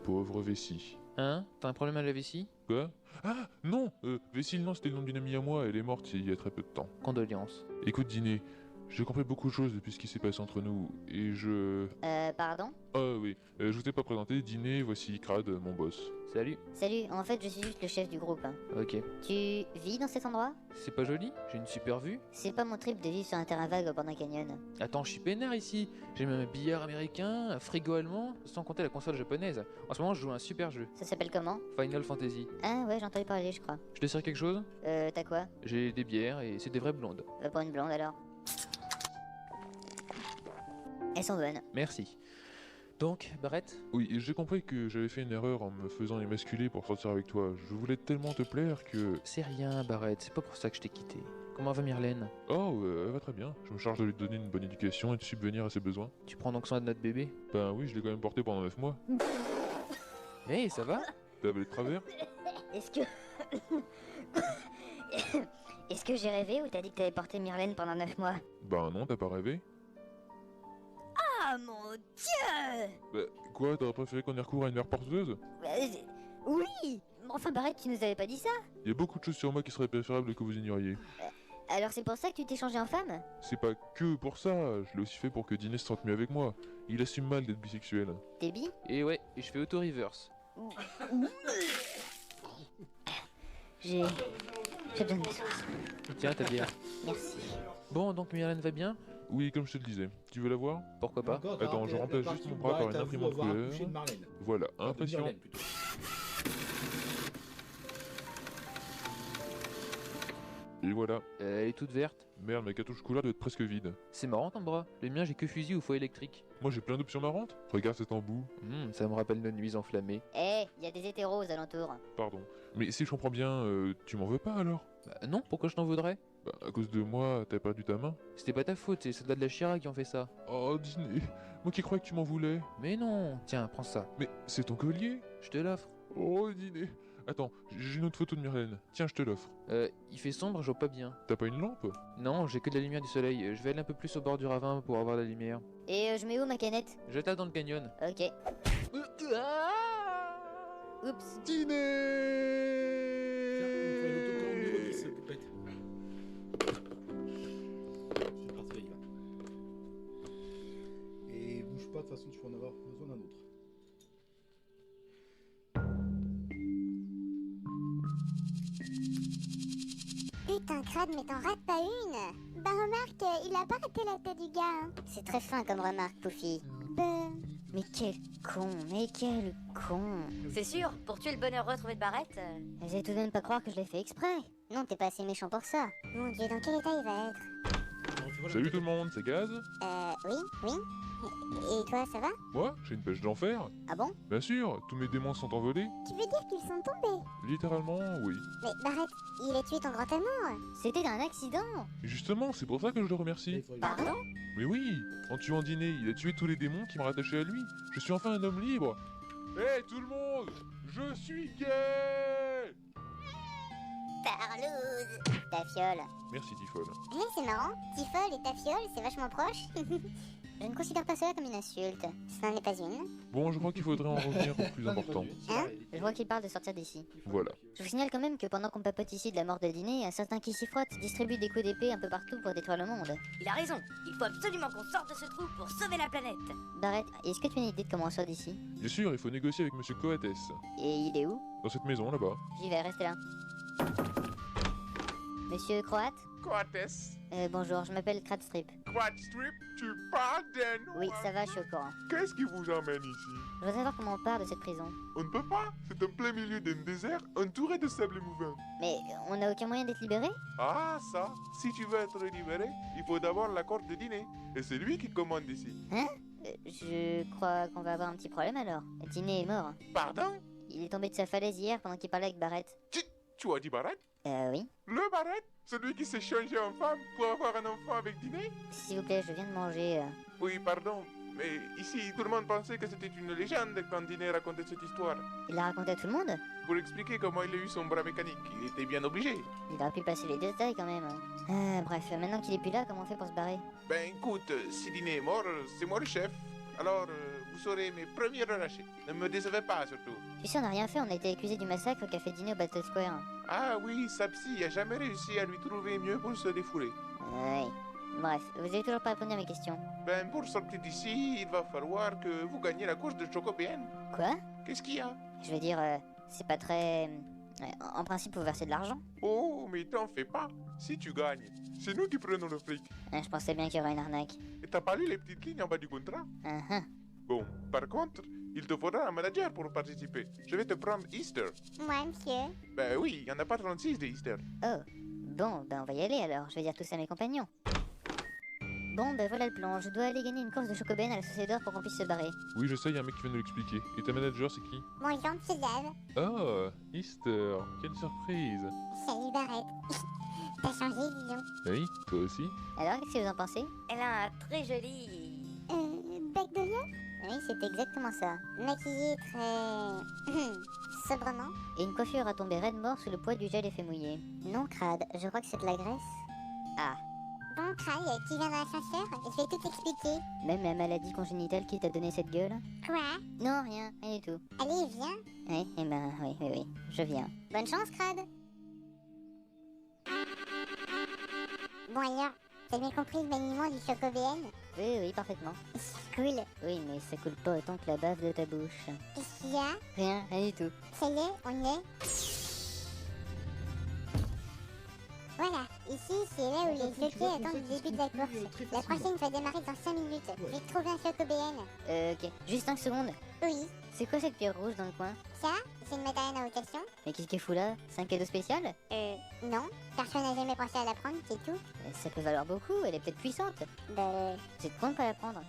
Pauvre vessie. Hein? T'as un problème à la vessie? Quoi? Ah, non! Vessie, non, c'était le nom d'une amie à moi, elle est morte il y a très peu de temps. Condoléances. Écoute, Dîner, j'ai compris beaucoup de choses depuis ce qui s'est passé entre nous, et je... Pardon? Ah oui, je vous ai pas présenté, Dîner, voici Crad, mon boss. Salut. Salut, en fait je suis juste le chef du groupe. Ok. Tu vis dans cet endroit? C'est pas joli? J'ai une super vue. C'est pas mon trip de vivre sur un terrain vague au bord d'un canyon. Attends, je suis peinard ici. J'ai même un billard américain, un frigo allemand, sans compter la console japonaise. En ce moment, je joue à un super jeu. Ça s'appelle comment? Final Fantasy. Ah ouais, j'ai entendu parler, je crois. Je te sers quelque chose? T'as quoi? J'ai des bières et c'est des vraies blondes. Va pour une blonde alors. Elles sont bonnes. Merci. Donc, Barrett? Oui, j'ai compris que j'avais fait une erreur en me faisant émasculer pour sortir avec toi. Je voulais tellement te plaire que... C'est rien, Barrett, c'est pas pour ça que je t'ai quitté. Comment va Myrlène? Oh, elle va très bien. Je me charge de lui donner une bonne éducation et de subvenir à ses besoins. Tu prends donc soin de notre bébé? Ben oui, je l'ai quand même porté pendant 9 mois. Ça va? T'as avalé de travers? Est-ce que... Est-ce que j'ai rêvé ou t'as dit que t'avais porté Myrlène pendant 9 mois? Bah non, t'as pas rêvé? Ah mon Dieu! Bah quoi, t'aurais préféré qu'on y recourt à une mère porteuse? Oui! Enfin Barrett, tu nous avais pas dit ça? Y a beaucoup de choses sur moi qui seraient préférables que vous ignoriez. Alors c'est pour ça que tu t'es changé en femme? C'est pas que pour ça, je l'ai aussi fait pour que Diné se sente mieux avec moi. Il assume mal d'être bisexuel. T'es bi? Et ouais, et je fais auto-reverse. J'ai besoin de m'asseoir. Tiens, ta bière. Merci. Bon, donc Myrlène va bien? Oui, comme je te le disais. Tu veux la voir? Pourquoi pas? Encore, t'as Attends, raté je la remplace partie juste mon où bras par Barrett une a voulu imprimante avoir couleur. accouché de Marlène. Voilà, De impression. Myrlène, plutôt. Et voilà. Elle est toute verte. Merde, ma cartouche couleur doit être presque vide. C'est marrant ton bras. Le mien, j'ai que fusil ou foie électrique. Moi j'ai plein d'options marrantes. Regarde cet embout. Ça me rappelle nos nuits enflammées. Eh, y a des hétéros aux alentours. Pardon. Mais si je comprends bien, tu m'en veux pas alors? Bah non, pourquoi je t'en voudrais? Bah à cause de moi, t'as perdu ta main? C'était pas ta faute, c'est les soldats de la Chira qui ont fait ça. Oh, Diné, moi qui croyais que tu m'en voulais. Mais non, tiens, prends ça. Mais c'est ton collier? Je te l'offre. Oh, Diné. Attends, j'ai une autre photo de Myrlène. Tiens, je te l'offre. Il fait sombre, je vois pas bien. T'as pas une lampe? Non, j'ai que de la lumière du soleil. Je vais aller un peu plus au bord du ravin pour avoir la lumière. Et je mets où ma canette? Jette-la dans le canyon. Ok. Oups. Et bouge pas, de toute façon tu vas en avoir besoin d'un autre. Putain, Crade, mais t'en rates pas une. Bah remarque, il a pas raté la tête du gars. Hein. C'est très fin comme remarque, Poufy. Mais quel con. C'est sûr, pour tuer le bonheur retrouvé de Barrett. Vous allez tout de même pas croire que je l'ai fait exprès. Non, t'es pas assez méchant pour ça. Mon Dieu, dans quel état il va être? Salut tout le monde, c'est Gaz? Oui. Et toi, ça va? Moi, j'ai une pêche d'enfer. Ah bon? Bien sûr, tous mes démons sont envolés. Tu veux dire qu'ils sont tombés? Littéralement, oui. Mais Barrett, il a tué ton grand amour. C'était un accident. Et justement, c'est pour ça que je le remercie. Pardon? Mais oui, en tuant Diné, il a tué tous les démons qui me rattachaient à lui. Je suis enfin un homme libre. Hé tout le monde, je suis gay! Parlouse. Ta fiole. Merci Tifol. C'est marrant, Tifol et ta fiole, c'est vachement proche. Je ne considère pas cela comme une insulte. Ça n'en est pas une. Bon, je crois qu'il faudrait en revenir au plus important. Hein? Je vois qu'il parle de sortir d'ici. Voilà. Je vous signale quand même que pendant qu'on papote ici de la mort de Diné, un certain qui s'y frotte distribue des coups d'épée un peu partout pour détruire le monde. Il a raison, il faut absolument qu'on sorte de ce trou pour sauver la planète. Barrett, est-ce que tu as une idée de comment on sort d'ici? Bien sûr, il faut négocier avec Monsieur Coates. Et il est où? Dans cette maison, là-bas. J'y vais, restez là. Monsieur Croate? Coates? Bonjour, je m'appelle Cradstrip. Cradstrip, tu parles d'un nom? Oui, ça va, je suis au courant. Qu'est-ce qui vous emmène ici? Je veux savoir comment on part de cette prison. On ne peut pas, c'est en plein milieu d'un désert, entouré de sable mouvant. Mais on n'a aucun moyen d'être libéré? Ah, ça, si tu veux être libéré, il faut d'abord l'accord de Diné. Et c'est lui qui commande ici. Hein? Je crois qu'on va avoir un petit problème alors. Diné est mort. Pardon? Il est tombé de sa falaise hier pendant qu'il parlait avec Barrett. Tu as dit Barrett? Oui. Le Barrett? Celui qui s'est changé en femme pour avoir un enfant avec Diné? S'il vous plaît, je viens de manger. Oui, pardon. Mais ici, tout le monde pensait que c'était une légende quand Diné racontait cette histoire. Il l'a raconté à tout le monde? Pour expliquer comment il a eu son bras mécanique, il était bien obligé. Il aurait pu passer les détails quand même. Bref, maintenant qu'il est plus là, comment on fait pour se barrer? Ben écoute, si Diné est mort, c'est moi le chef. Alors, vous serez mes premiers relâchés. Ne me décevez pas, surtout. Tu sais, on n'a rien fait, on a été accusé du massacre qu'a fait Diné au Battle Square. Ah oui, sa psy a jamais réussi à lui trouver mieux pour se défouler. Oui. Bref, vous avez toujours pas répondu à mes questions. Ben, pour sortir d'ici, il va falloir que vous gagniez la course de Chocobéenne. Quoi? Qu'est-ce qu'il y a? Je veux dire, c'est pas très... En principe, vous versez de l'argent. Oh, mais t'en fais pas. Si tu gagnes, c'est nous qui prenons le fric. Je pensais bien qu'il y aurait une arnaque. Et t'as pas lu les petites lignes en bas du contrat? Bon, par contre, il te faudra un manager pour participer. Je vais te prendre Easter. Moi, monsieur. Ben oui, il n'y en a pas 36 de Easter. Oh, bon, ben on va y aller alors. Je vais dire tout ça à mes compagnons. Bon, ben voilà le plan. Je dois aller gagner une course de Chocobéenne à la Société d'Or pour qu'on puisse se barrer. Oui, je sais, y a un mec qui vient de l'expliquer. Et ta manager, c'est qui? Mon gentil c'est Dave. Ah, Easter, quelle surprise. Salut Barrett. T'as changé, dis donc. Oui, toi aussi? Alors, qu'est-ce que vous en pensez? Elle a un très joli... Bec bec de lion? Oui, c'est exactement ça. Maquillé très... sobrement. Et une coiffure a tombé raide mort sous le poids du gel effet mouillé. Non, Crade, je crois que c'est de la graisse. Ah, Bon, Crade, tu viens dans l'ascenseur? Je vais tout expliquer. même la maladie congénitale qui t'a donné cette gueule? Quoi? Non, rien du tout. Allez, viens. Oui, eh ben, oui, je viens. Bonne chance, Crade. Bon, alors, t'as bien compris le maniement du chocobéenne? Oui, parfaitement. Cool. Oui, mais ça coule pas autant que la bave de ta bouche. Qu'est-ce qu'il y a? Rien du tout. Ça y est, on y est. Voilà, ici c'est là où les jockeys attendent le début de la course. La prochaine va démarrer dans 5 minutes. Je vais trouver un chocobéenne. Ok, juste 5 secondes. Oui. C'est quoi cette pierre rouge dans le coin? Ça, c'est une matériel à rotation. Mais qu'est-ce qu'elle fout là? C'est un cadeau spécial? Non. Personne n'a jamais pensé à la prendre, c'est tout. Ça peut valoir beaucoup, elle est peut-être puissante. C'est con de pas la prendre.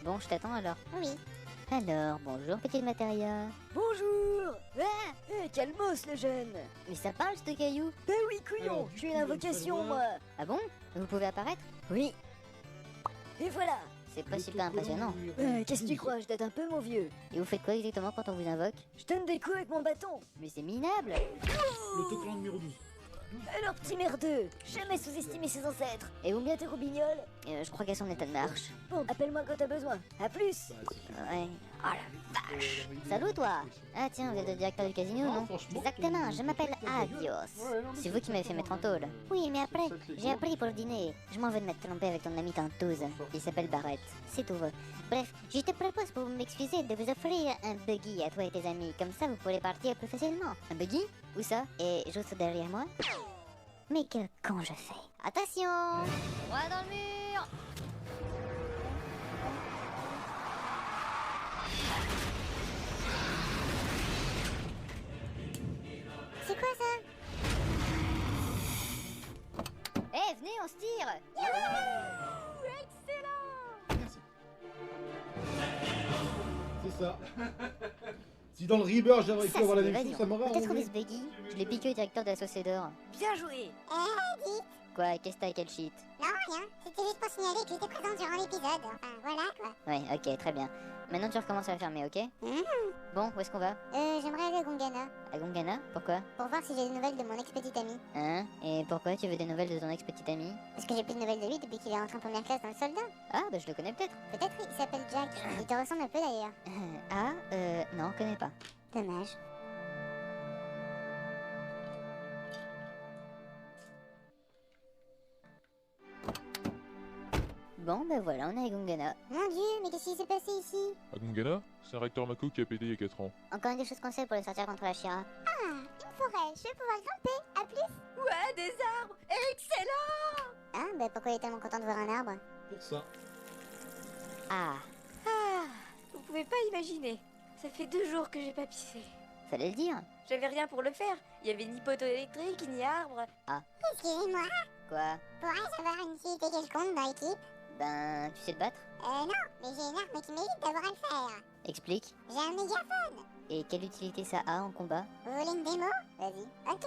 Bon, je t'attends alors. Oui. Alors, bonjour petite Materia. Bonjour. Calmos le jeune. Mais ça parle ce caillou? Ben oui, couillon, je suis une invocation moi. Ah bon? Vous pouvez apparaître? Oui. Et voilà. C'est pas super impressionnant. Qu'est-ce que tu crois, je date un peu mon vieux. Et vous faites quoi exactement quand on vous invoque? Je donne des coups avec mon bâton. Mais c'est minable. L'autoclan numéro 12. Alors petit merdeux, jamais sous-estimer ses ancêtres. Et vont bien tes roubignoles? Je crois qu'elles sont en état de marche. Bon, appelle-moi quand t'as besoin. À plus. Ouais. Oh la vache. Salut toi. Ah tiens, vous êtes le directeur du casino, non? Exactement, je m'appelle Adios. C'est vous qui m'avez fait mettre en tôle. Oui, mais après, j'ai appris pour le dîner. Je m'en veux de m'être trompé avec ton ami Tantouse. Il s'appelle Barrett. C'est tout. Bref, je te propose pour m'excuser de vous offrir un buggy à toi et tes amis. Comme ça, vous pourrez partir plus facilement. Un buggy? Où ça? Et juste derrière moi? Mais quel con je fais. Attention! Droit dans le mur! C'est quoi ça? Eh, venez, on se tire! Excellent! C'est ça. Si dans le Reaper j'avais réussi à avoir la même chose, ça m'aurait T'as trouvé arrangé. ce buggy? Je l'ai piqué au directeur de la Sociédor. Bien joué. Dites. Quoi, qu'est-ce que t'as, quel shit? Non, rien. C'était juste pour signaler que j'étais présente durant l'épisode. Enfin, voilà quoi. Ouais, ok, très bien. Maintenant tu recommences à la fermer, ok? Bon, où est-ce qu'on va? J'aimerais aller à Gongana. À Gongana? Pourquoi? Pour voir si j'ai des nouvelles de mon ex-petite amie. Hein? Et pourquoi tu veux des nouvelles de ton ex-petite amie? Parce que j'ai plus de nouvelles de lui depuis qu'il est rentré en première classe dans le soldat. Ah, bah je le connais peut-être. Peut-être, il s'appelle Jack. Il te ressemble un peu d'ailleurs. Non, connais pas. Dommage. Bon, bah voilà, on est à Gongana. Mon dieu, mais qu'est-ce qui s'est passé ici? À Gongana, c'est un réacteur Mako qui a pété il y a 4 ans. Encore une des choses qu'on sait pour les sortir contre la Shira. Ah, une forêt. Je vais pouvoir grimper. À plus. Ouais, des arbres. Excellent. Ah, bah pourquoi il est tellement content de voir un arbre? Pour ça. Ah, Ah, vous pouvez pas imaginer. Ça fait 2 jours que j'ai pas pissé. fallait le dire. J'avais rien pour le faire. Il y avait ni poteau électrique, ni arbre. Ah, Excusez-moi. quoi? Pourrais-je avoir une utilité quelconque dans l'équipe? Ben, tu sais te battre? Non, mais j'ai une arme qui mérite d'avoir à le faire. Explique. J'ai un mégaphone. Et quelle utilité ça a en combat? Vous voulez une démo? Vas-y. Ok.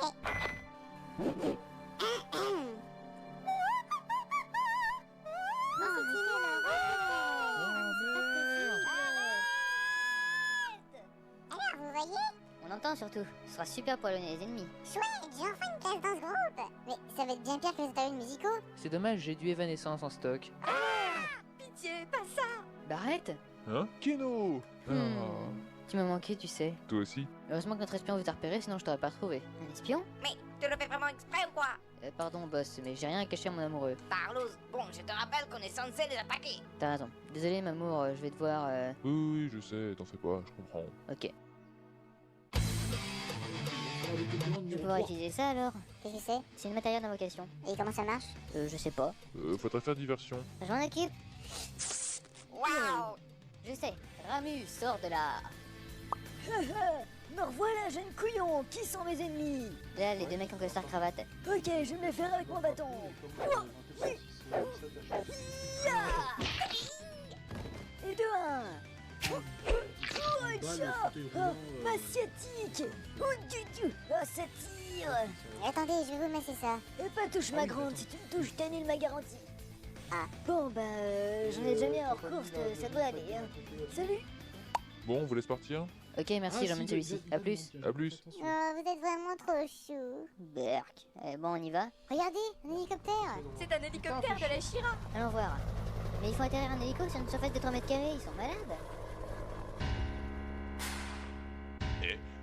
Alors, vous voyez? On entend surtout. Ce sera super pour éloigner les ennemis. Chouette, j'ai enfin une place dans ce groupe. Mais ça va être bien pire que les interludes musicaux. C'est dommage, j'ai du Evanescence en stock. Pitié, pas ça. Barrett? Hein? Keno! Tu m'as manqué, tu sais. Toi aussi? Heureusement que notre espion vous a repéré, sinon je t'aurais pas retrouvé. Un espion? Mais tu le fais vraiment exprès ou quoi? Pardon, boss, mais j'ai rien à cacher à mon amoureux. Carlos, bon, je te rappelle qu'on est censé les attaquer. T'as raison. Désolé, Mamour, je vais devoir. Oui, je sais, t'en fais pas, je comprends. Ok. Je vais pouvoir utiliser ça alors? Qu'est-ce que c'est? C'est une matériel d'invocation. Et comment ça marche? Je sais pas. Faudrait faire diversion. Je m'en occupe. Waouh! Je sais. Ramu, sors de là. Me revoilà, jeune couillon. Qui sont mes ennemis? Là, les deux mecs en costard cravate. Ok, je vais me les faire avec mon bâton. Et de 1. Ma sciatique. Ah, ça tire. Attendez, je vais vous masser ça. Et pas touche ma grande, si tu me touches, t'annules ma garantie. Ah, bon, bah, j'en ai déjà mis hors course, ça doit aller. Hein. Salut. Bon, on vous laisse partir? Ok, merci, j'emmène celui-ci. À plus. À plus. Oh, vous êtes vraiment trop chou. Berk. Bon, on y va? Regardez, un hélicoptère. C'est un hélicoptère de la Shira. Allons voir. Mais il faut atterrir un hélico sur une surface de 3 mètres carrés, ils sont malades.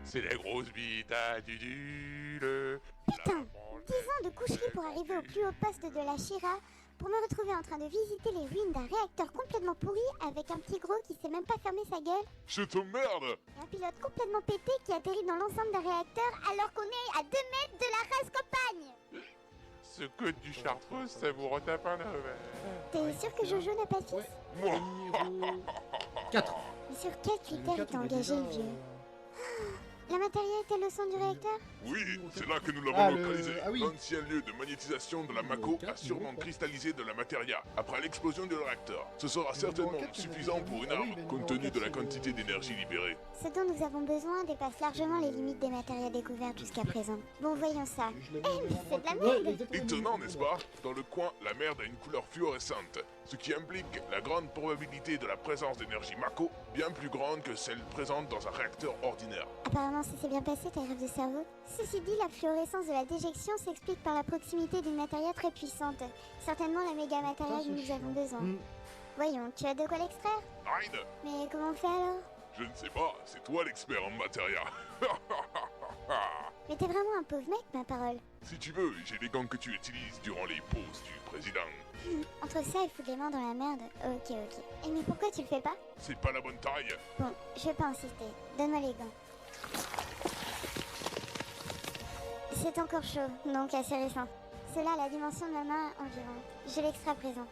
C'est la grosse bite à Dudule. Putain, 10 ans de coucherie pour arriver au plus haut poste de la Shira, pour me retrouver en train de visiter les ruines d'un réacteur complètement pourri avec un petit gros qui sait même pas fermer sa gueule. Je t'emmerde. Et un pilote complètement pété qui atterrit dans l'ensemble d'un réacteur alors qu'on est à 2 mètres de la race campagne. Ce code du Chartreuse, ça vous retape un revers. T'es sûr que Jojo n'a pas 6? Moi. 4. Mais sur quel critère t'es engagé, le vieux? La matérielle est-elle au centre du réacteur? Oui, c'est là que nous l'avons le- localisé. ah oui. L'ancien lieu de magnétisation de la Mako a sûrement cristallisé de la matéria après l'explosion du réacteur. Ce sera certainement suffisant pour une arme, compte tenu de la quantité d'énergie libérée. Ce dont nous avons besoin dépasse largement les limites des matériaux découverts jusqu'à présent. Bon, voyons ça. Eh, mais c'est de la merde! Étonnant, n'est-ce pas? Dans le coin, la merde a une couleur fluorescente, ce qui implique la grande probabilité de la présence d'énergie Mako, bien plus grande que celle présente dans un réacteur ordinaire. Apparemment, ça s'est bien passé, ta grève de cerveau. Ceci dit, la fluorescence de la déjection s'explique par la proximité d'une matérielle très puissante. Certainement la méga matérielle dont nous avons besoin. Voyons, tu as de quoi l'extraire? Aïe! Mais comment on fait alors? Je ne sais pas, c'est toi l'expert en matéria. Mais t'es vraiment un pauvre mec, ma parole. Si tu veux, j'ai les gants que tu utilises durant les pauses du président. Entre ça et foutre les mains dans la merde, ok. Et mais pourquoi tu le fais pas? C'est pas la bonne taille. Bon, je vais pas insister. Donne-moi les gants. C'est encore chaud, donc assez récent. Cela a la dimension de ma main environ. J'ai l'extra présent.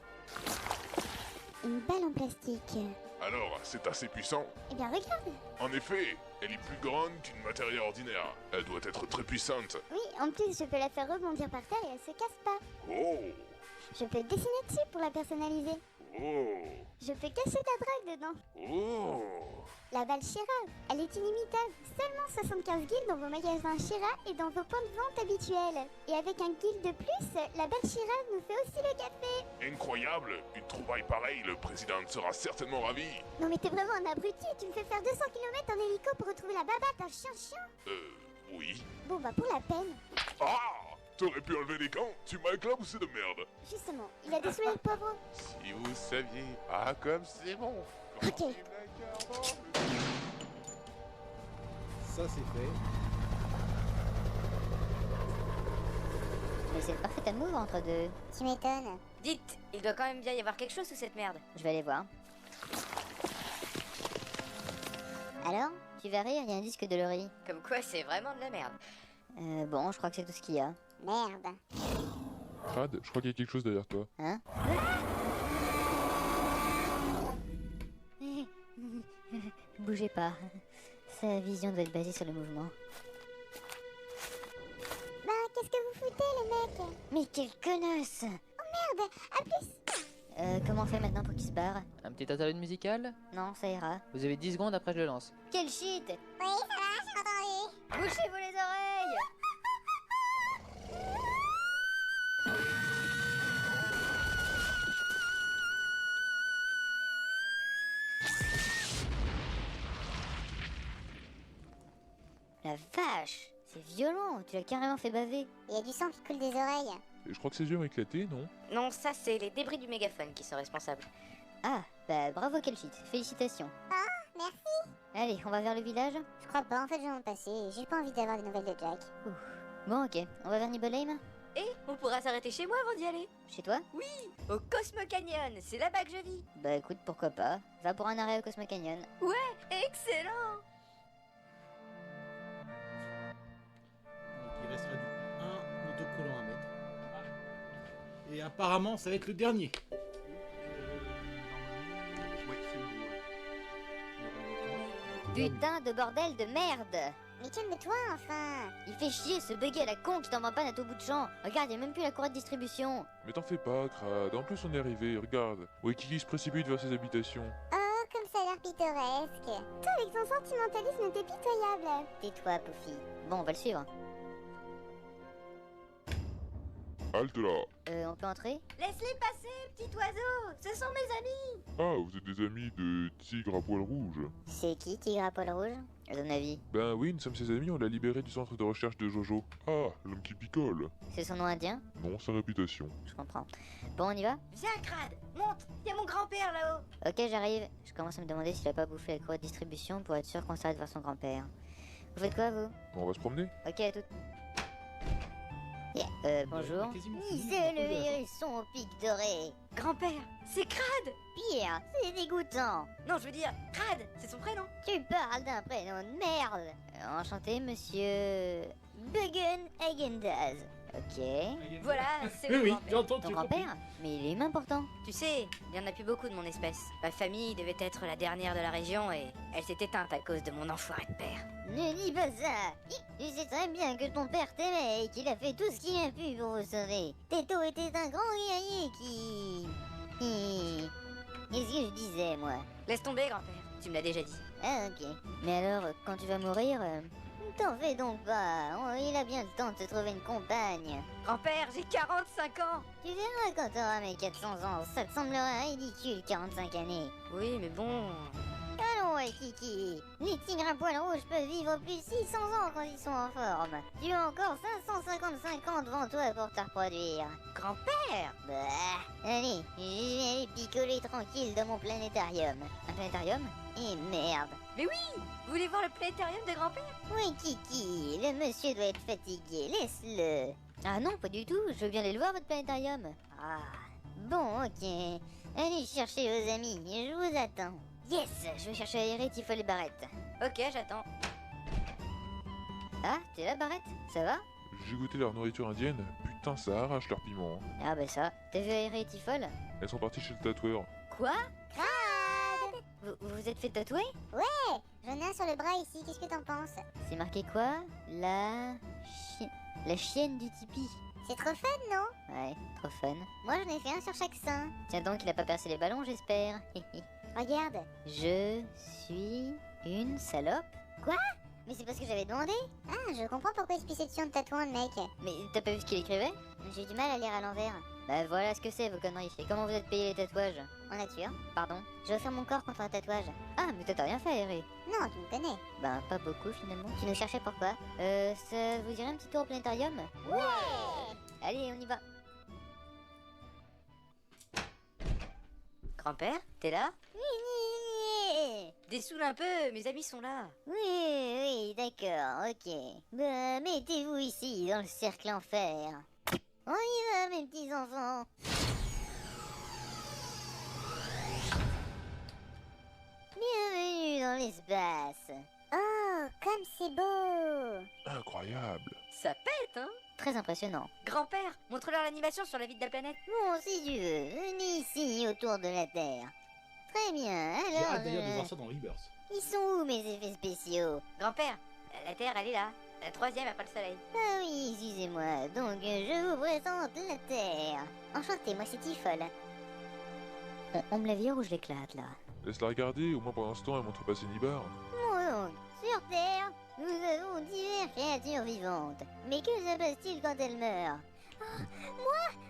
Une balle en plastique. Alors, c'est assez puissant. Eh bien, regarde. En effet, elle est plus grande qu'une matéria ordinaire. Elle doit être très puissante. Oui, en plus, je peux la faire rebondir par terre et elle se casse pas. Oh! Je peux dessiner dessus pour la personnaliser. Oh! Je peux cacher ta drogue dedans. Oh! La balle Shira, elle est inimitable. Seulement 75 guildes dans vos magasins Shira et dans vos points de vente habituels. Et avec un guild de plus, la balle Shira nous fait aussi le café. Incroyable! Une trouvaille pareille, le président sera certainement ravi. Non mais t'es vraiment un abruti, tu me fais faire 200 km en hélico pour retrouver la babate, un chien. Oui. Bon bah pour la peine. Ah! T'aurais pu enlever les gants, tu m'as éclaboussé de merde. Justement, il a désolé le pauvre. Si vous saviez, comme c'est bon. Ok. Ça c'est fait. Mais c'est le parfait amour entre deux. Tu m'étonnes. Dites, il doit quand même bien y avoir quelque chose sous cette merde. Je vais aller voir. Alors? Tu vas rire, il y a un disque de Laurie. Comme quoi, c'est vraiment de la merde. Bon, je crois que c'est tout ce qu'il y a. Merde. Crad, je crois qu'il y a quelque chose derrière toi. Hein? Bougez pas. Sa vision doit être basée sur le mouvement. Bah, qu'est-ce que vous foutez, les mecs? Mais quelle connasse! Oh merde, à plus. Comment on fait maintenant pour qu'il se barre? Un petit interlude musical? Non, ça ira. Vous avez 10 secondes après je le lance. Quel shit! Oui, ça va, j'ai entendu. Bouchez-vous les oreilles! La vache! C'est violent, tu l'as carrément fait baver. Il y a du sang qui coule des oreilles. Et je crois que ses yeux ont éclaté, non? Non, ça, c'est les débris du mégaphone qui sont responsables. Ah, bah bravo Kelchit, félicitations. Ah, merci. Allez, on va vers le village? Je crois pas, en fait, je vais en passer. J'ai pas envie d'avoir des nouvelles de Jack. Bon, ok, on va vers Nibelheim? Et on pourra s'arrêter chez moi avant d'y aller. Chez toi? Oui, au Cosmo Canyon, c'est là-bas que je vis. Bah écoute, pourquoi pas. Va pour un arrêt au Cosmo Canyon. Ouais, excellent. Donc il restera du coup un autocollant à mettre. Et apparemment, ça va être le dernier. Putain de bordel de merde! Mais calme-toi, enfin. Il fait chier ce buggy à la con qui t'envoie pas à au bout de champ. Regarde, y a même plus la courroie de distribution. Mais t'en fais pas, Crad. En plus, on est arrivé, regarde. Waikiki se précipite vers ses habitations. Oh, comme ça a l'air pittoresque. Toi, avec ton sentimentalisme, t'es pitoyable. Tais-toi, Poufy. Bon, on va le suivre. Halte là. On peut entrer? Laisse-les passer, petit oiseau. Ce sont mes amis. Ah, vous êtes des amis de Tigre à poil rouge. C'est qui, Tigre à poil rouge? À ton avis? Ben oui, nous sommes ses amis, on l'a libéré du centre de recherche de Jojo. Ah, l'homme qui picole. C'est son nom indien? Non, sa réputation. Je comprends. Bon, on y va? Viens, Crade, monte. Il y a mon grand-père là-haut. Ok, j'arrive. Je commence à me demander s'il a pas bouffé la courroie de distribution pour être sûr qu'on s'arrête vers son grand-père. Vous faites quoi, vous? On va se promener? Ok, à tout. Bonjour. C'est le hérisson au pic doré. Grand-père, c'est Crade. Pire, c'est dégoûtant. Non, je veux dire, Crade, c'est son prénom. Tu parles d'un prénom de merde. Enchanté, monsieur... Buggen Hagendaz. Ok. Voilà, c'est Oui, le oui, grand-père. j'entends, Ton tu comprends. grand-père? Mais il est humain pourtant. Tu sais, il n'y en a plus beaucoup de mon espèce. Ma famille devait être la dernière de la région et elle s'est éteinte à cause de mon enfoiré de père. Ne dis pas ça. Tu sais très bien que ton père t'aimait et qu'il a fait tout ce qu'il a pu pour vous sauver. Teto était un grand guerrier qui... Qu'est-ce que je disais, moi? Laisse tomber, grand-père. Tu me l'as déjà dit. Ah, ok. Mais alors, quand tu vas mourir... T'en fais donc pas. Oh, il a bien le temps de se trouver une compagne. Grand-père, j'ai 45 ans. Tu verras quand t'auras mes 400 ans. Ça te semblera ridicule, 45 années. Oui, mais bon... Allons, Kiki. Les tigres à poil rouge peuvent vivre plus de 600 ans quand ils sont en forme. Tu as encore 555 ans devant toi pour te reproduire. Grand-père! Bah, allez, je vais aller picoler tranquille dans mon planétarium. Un planétarium? Et merde. Mais oui! Vous voulez voir le planétarium de grand-père? Oui, Kiki, le monsieur doit être fatigué. Laisse-le. Ah non, pas du tout. Je veux bien aller le voir, votre planétarium. Ah, bon, ok. Allez chercher vos amis, je vous attends. Yes! Je vais chercher Aéré, Tiffol et Barrette. Ok, j'attends. Ah, t'es là, Barrette? Ça va? J'ai goûté leur nourriture indienne. Putain, ça arrache leur piment. Hein. Ah bah ça. T'as vu Aéré et Tiffol? Elles sont parties chez le tatoueur. Quoi? Crade! Vous vous êtes fait tatouer? Ouais, j'en ai un sur le bras ici, qu'est-ce que t'en penses? C'est marqué quoi? La chienne du Tipeee. C'est trop fun, non? Ouais, trop fun. Moi j'en ai fait un sur chaque sein. Tiens donc, il a pas percé les ballons, j'espère. Regarde. Je suis une salope? Quoi? Mais c'est parce que j'avais demandé. Ah, je comprends pourquoi il se pissait dessus en tatouant le mec. Mais t'as pas vu ce qu'il écrivait? J'ai du mal à lire à l'envers. Bah voilà ce que c'est vos conneries. Et comment vous êtes payé les tatouages? En nature. Pardon? Je vais faire mon corps contre un tatouage. Ah, mais t'as rien fait, Aéré. Non, tu me connais. Ben, pas beaucoup finalement. Tu nous cherchais pourquoi? Ça vous dirait un petit tour au planétarium? Ouais! Allez, on y va. Grand-père, t'es là? Oui. Dessoule un peu, mes amis sont là. Oui, d'accord, ok. Bah, mettez-vous ici, dans le cercle en fer. On y va, mes petits enfants. Bienvenue dans l'espace. Oh, comme c'est beau. Incroyable. Ça pète, hein? Très impressionnant. Grand-père, montre-leur l'animation sur la vie de la planète. Bon, si tu veux, venez ici, autour de la Terre. Très bien, J'ai alors... hâte d'ailleurs de voir ça dans Rebirth. Ils sont où, mes effets spéciaux? Grand-père, la Terre, elle est là. La troisième après le soleil. Ah oui, excusez-moi. Donc, je vous présente la Terre. Enchanté, moi c'est Tiffol. On me la vire ou je l'éclate, là? Laisse-la regarder, au moins pendant ce temps, elle montre pas ses nibards. Bon, donc, sur Terre, nous avons diverses créatures vivantes. Mais que se passe-t-il quand elles meurent? Oh,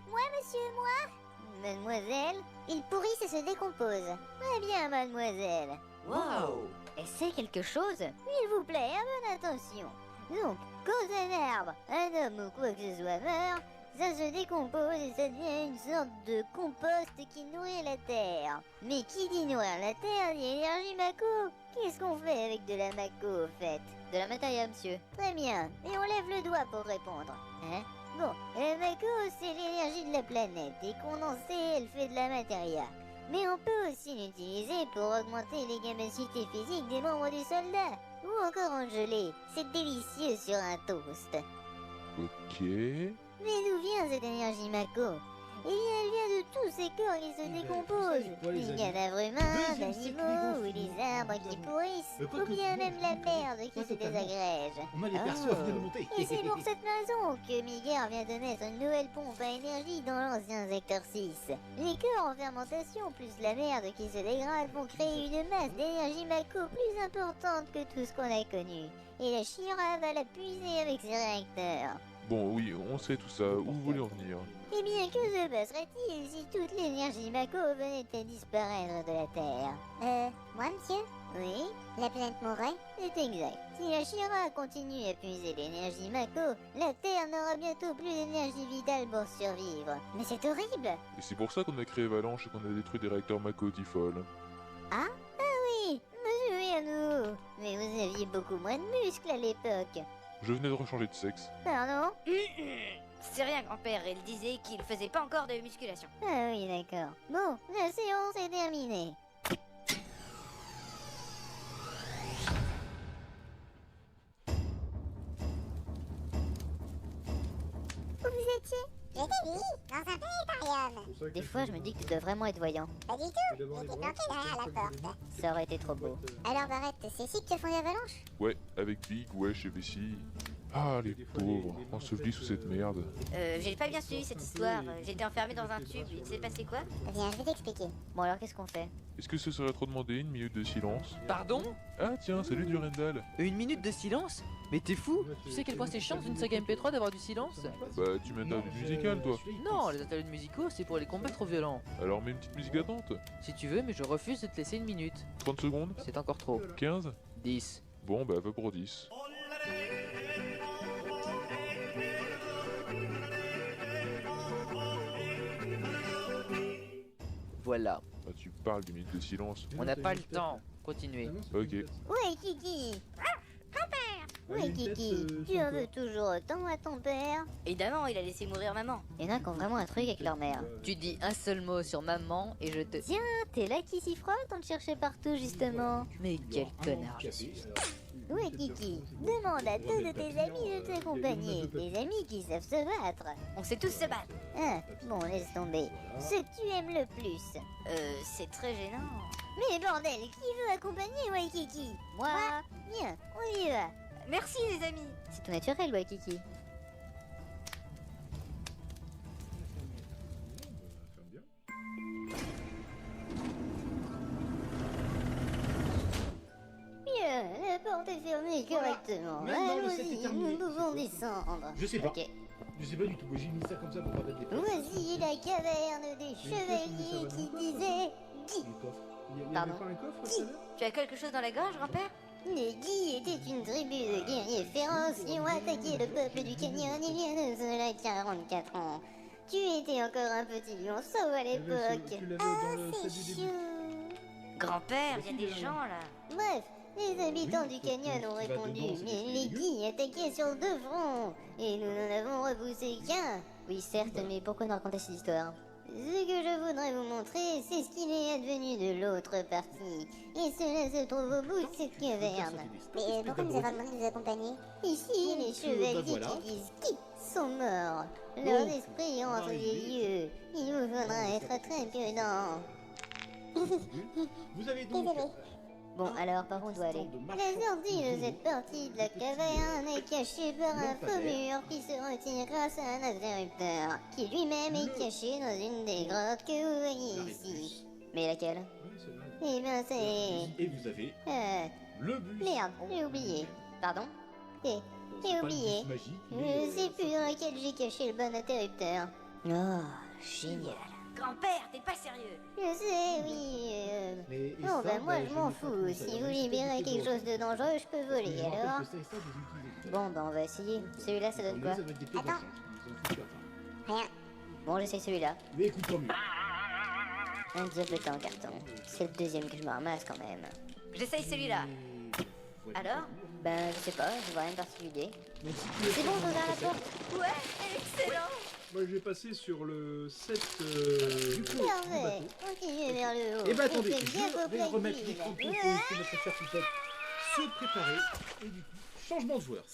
moi, monsieur, moi. Mademoiselle, ils pourrissent et se décomposent. Très bien, mademoiselle. Wow! Et c'est quelque chose? S'il vous plaît, un peu d'attention. Donc, quand un arbre, un homme ou quoi que ce soit meurt, ça se décompose et ça devient une sorte de compost qui nourrit la terre. Mais qui dit nourrir la terre dit énergie Mako. Qu'est-ce qu'on fait avec de la Mako au fait? De la matéria, monsieur. Très bien, et on lève le doigt pour répondre. Hein? Bon, la Mako c'est l'énergie de la planète et condensée elle fait de la matéria. Mais on peut aussi l'utiliser pour augmenter les capacités physiques des membres du soldat. Ou encore en gelée. C'est délicieux sur un toast. Ok. Mais d'où vient cette énergie Mako? Eh bien, elle vient de tous ces corps qui se décomposent. Les cadavres humains, d'animaux, ou les arbres qui pourrissent, ou bien même la merde qui se désagrège. On a les persos à venir de monter. Et c'est pour cette raison que Miguel vient de mettre une nouvelle pompe à énergie dans l'ancien secteur 6. Les corps en fermentation plus la merde qui se dégrade vont créer une masse d'énergie Mako plus importante que tout ce qu'on a connu. Et la Shira va la puiser avec ses réacteurs. Bon, oui, on sait tout ça. Où vous voulez en venir? Eh bien, que se passerait-il si toute l'énergie Mako venait à disparaître de la Terre? Moi, monsieur? Oui? La planète mourrait? C'est exact. Si la Shira continue à puiser l'énergie Mako, la Terre n'aura bientôt plus d'énergie vitale pour survivre. Mais c'est horrible! Et c'est pour ça qu'on a créé Avalanche et qu'on a détruit des réacteurs Mako Tifol. Ah? Ah oui! Me souviens-nous! Mais vous aviez beaucoup moins de muscles à l'époque. Je venais de rechanger de sexe. Pardon? C'est rien, grand-père, il disait qu'il faisait pas encore de musculation. Ah oui, d'accord. Bon, la séance est terminée. Où vous étiez? J'étais oui, dans un planétarium. Des fois, je me dis que tu dois vraiment être voyant. Pas du tout, j'étais planqué derrière la porte. Ça aurait été trop beau. Alors Barrett, c'est ici que tu as fondé Avalanche? Ouais, avec Big, Wesh et Bessie. Ah, les pauvres, ensevelis sous cette merde. J'ai pas bien suivi cette histoire. J'étais enfermé dans un tube. Il s'est passé quoi? Viens, je vais t'expliquer. Bon, alors qu'est-ce qu'on fait? Est-ce que ce serait trop demandé une minute de silence? Pardon? Ah tiens, salut Durendal. Une minute de silence? Mais t'es fou? Tu sais quel point c'est chiant dans une saga MP3 d'avoir du silence? Bah, tu m'interviews du musical, toi. Non, les ateliers musicaux, c'est pour les combats trop violents. Alors mets une petite musique d'attente. Si tu veux, mais je refuse de te laisser une minute. 30 secondes? C'est encore trop. 15? 10. Bon, bah, va pour 10. Voilà. Ah, tu parles d'une minute de silence. On n'a pas le temps. Continuez. Ok. Ouais, Kiki! Ouais, Kiki, tu en veux toujours autant à ton père? Évidemment, il a laissé mourir maman. Il y en a qui ont vraiment un truc avec leur mère. Tu dis un seul mot sur maman et je te... Tiens, t'es là qui s'y frotte, on te cherchait partout justement. Mais quel connard je suis. Ouais, Kiki, demande à deux de tes amis de t'accompagner. Des amis qui savent se battre. On sait tous se battre. Ah, bon, laisse tomber. Ce que tu aimes le plus. C'est très gênant. Mais bordel, qui veut accompagner Waikiki? Moi? Viens, on y va. Merci les amis. C'est tout naturel, Waikiki. Bien, la porte est fermée correctement. Allons-y, nous pouvons descendre. Je sais pas. Ok. Je sais pas du tout. J'ai mis ça comme ça pour pas mettre des portes. Voici la caverne des chevaliers qui disait Guy. Il y avait Pardon. pas un coffre tout à l'heure? Tu as quelque chose dans la gorge, grand-père? Les Guy étaient une tribu de guerriers féroces qui ont attaqué le peuple du canyon il y a de cela 44 ans. Tu étais encore un petit lionceau à l'époque. Tu l'avais Ah, dans le c'est set du début. chou. Grand-père, il y a des gens là. Bref, les habitants du canyon ont répondu, mais les Guy attaquaient sur deux fronts, et nous n'en avons repoussé qu'un. Oui, certes, mais pourquoi nous raconter cette histoire? Ce que je voudrais vous montrer, c'est ce qu'il est advenu de l'autre partie. Et cela se trouve au bout de cette caverne. Mais pourquoi nous avons demandé de nous accompagner? Ici, les chevaliers voilà. qui disent qui sont morts. Leurs esprits ont entre les lieux. Il vous faudra être très prudent. Vous avez donc... Désolé. Bon, alors par où on doit aller? La sortie de cette partie de la caverne est cachée par un faux mur qui se retire grâce à un interrupteur, qui lui-même est caché dans une des grottes que vous voyez ici. Mais laquelle? Eh ben c'est... Et vous avez le bus. Merde, j'ai oublié. Pardon? J'ai oublié. Je sais plus dans laquelle j'ai caché le bon interrupteur. Oh, génial. Grand-père, t'es pas sérieux. Je sais, oui. Non, ben moi je m'en fous. Si vous libérez quelque chose de dangereux, je peux voler, alors. Bon, bah on va essayer. Celui-là, ça donne quoi? Attends. Rien. Bon, j'essaye celui-là. Mais écoute tant mieux. Un diablotin en carton. C'est le deuxième que je me ramasse quand même. J'essaye celui-là. Alors? Ben, je sais pas, je vois rien de particulier. C'est bon, j'ouvre la porte. Ouais, excellent. Moi, je vais passer sur le set. Parfait. Continuez vers le haut. Et bah attendez, Faites bien vos je vais remettre calculs. l'écran pour que notre cher Poupette se préparer. Et du coup, changement de joueur.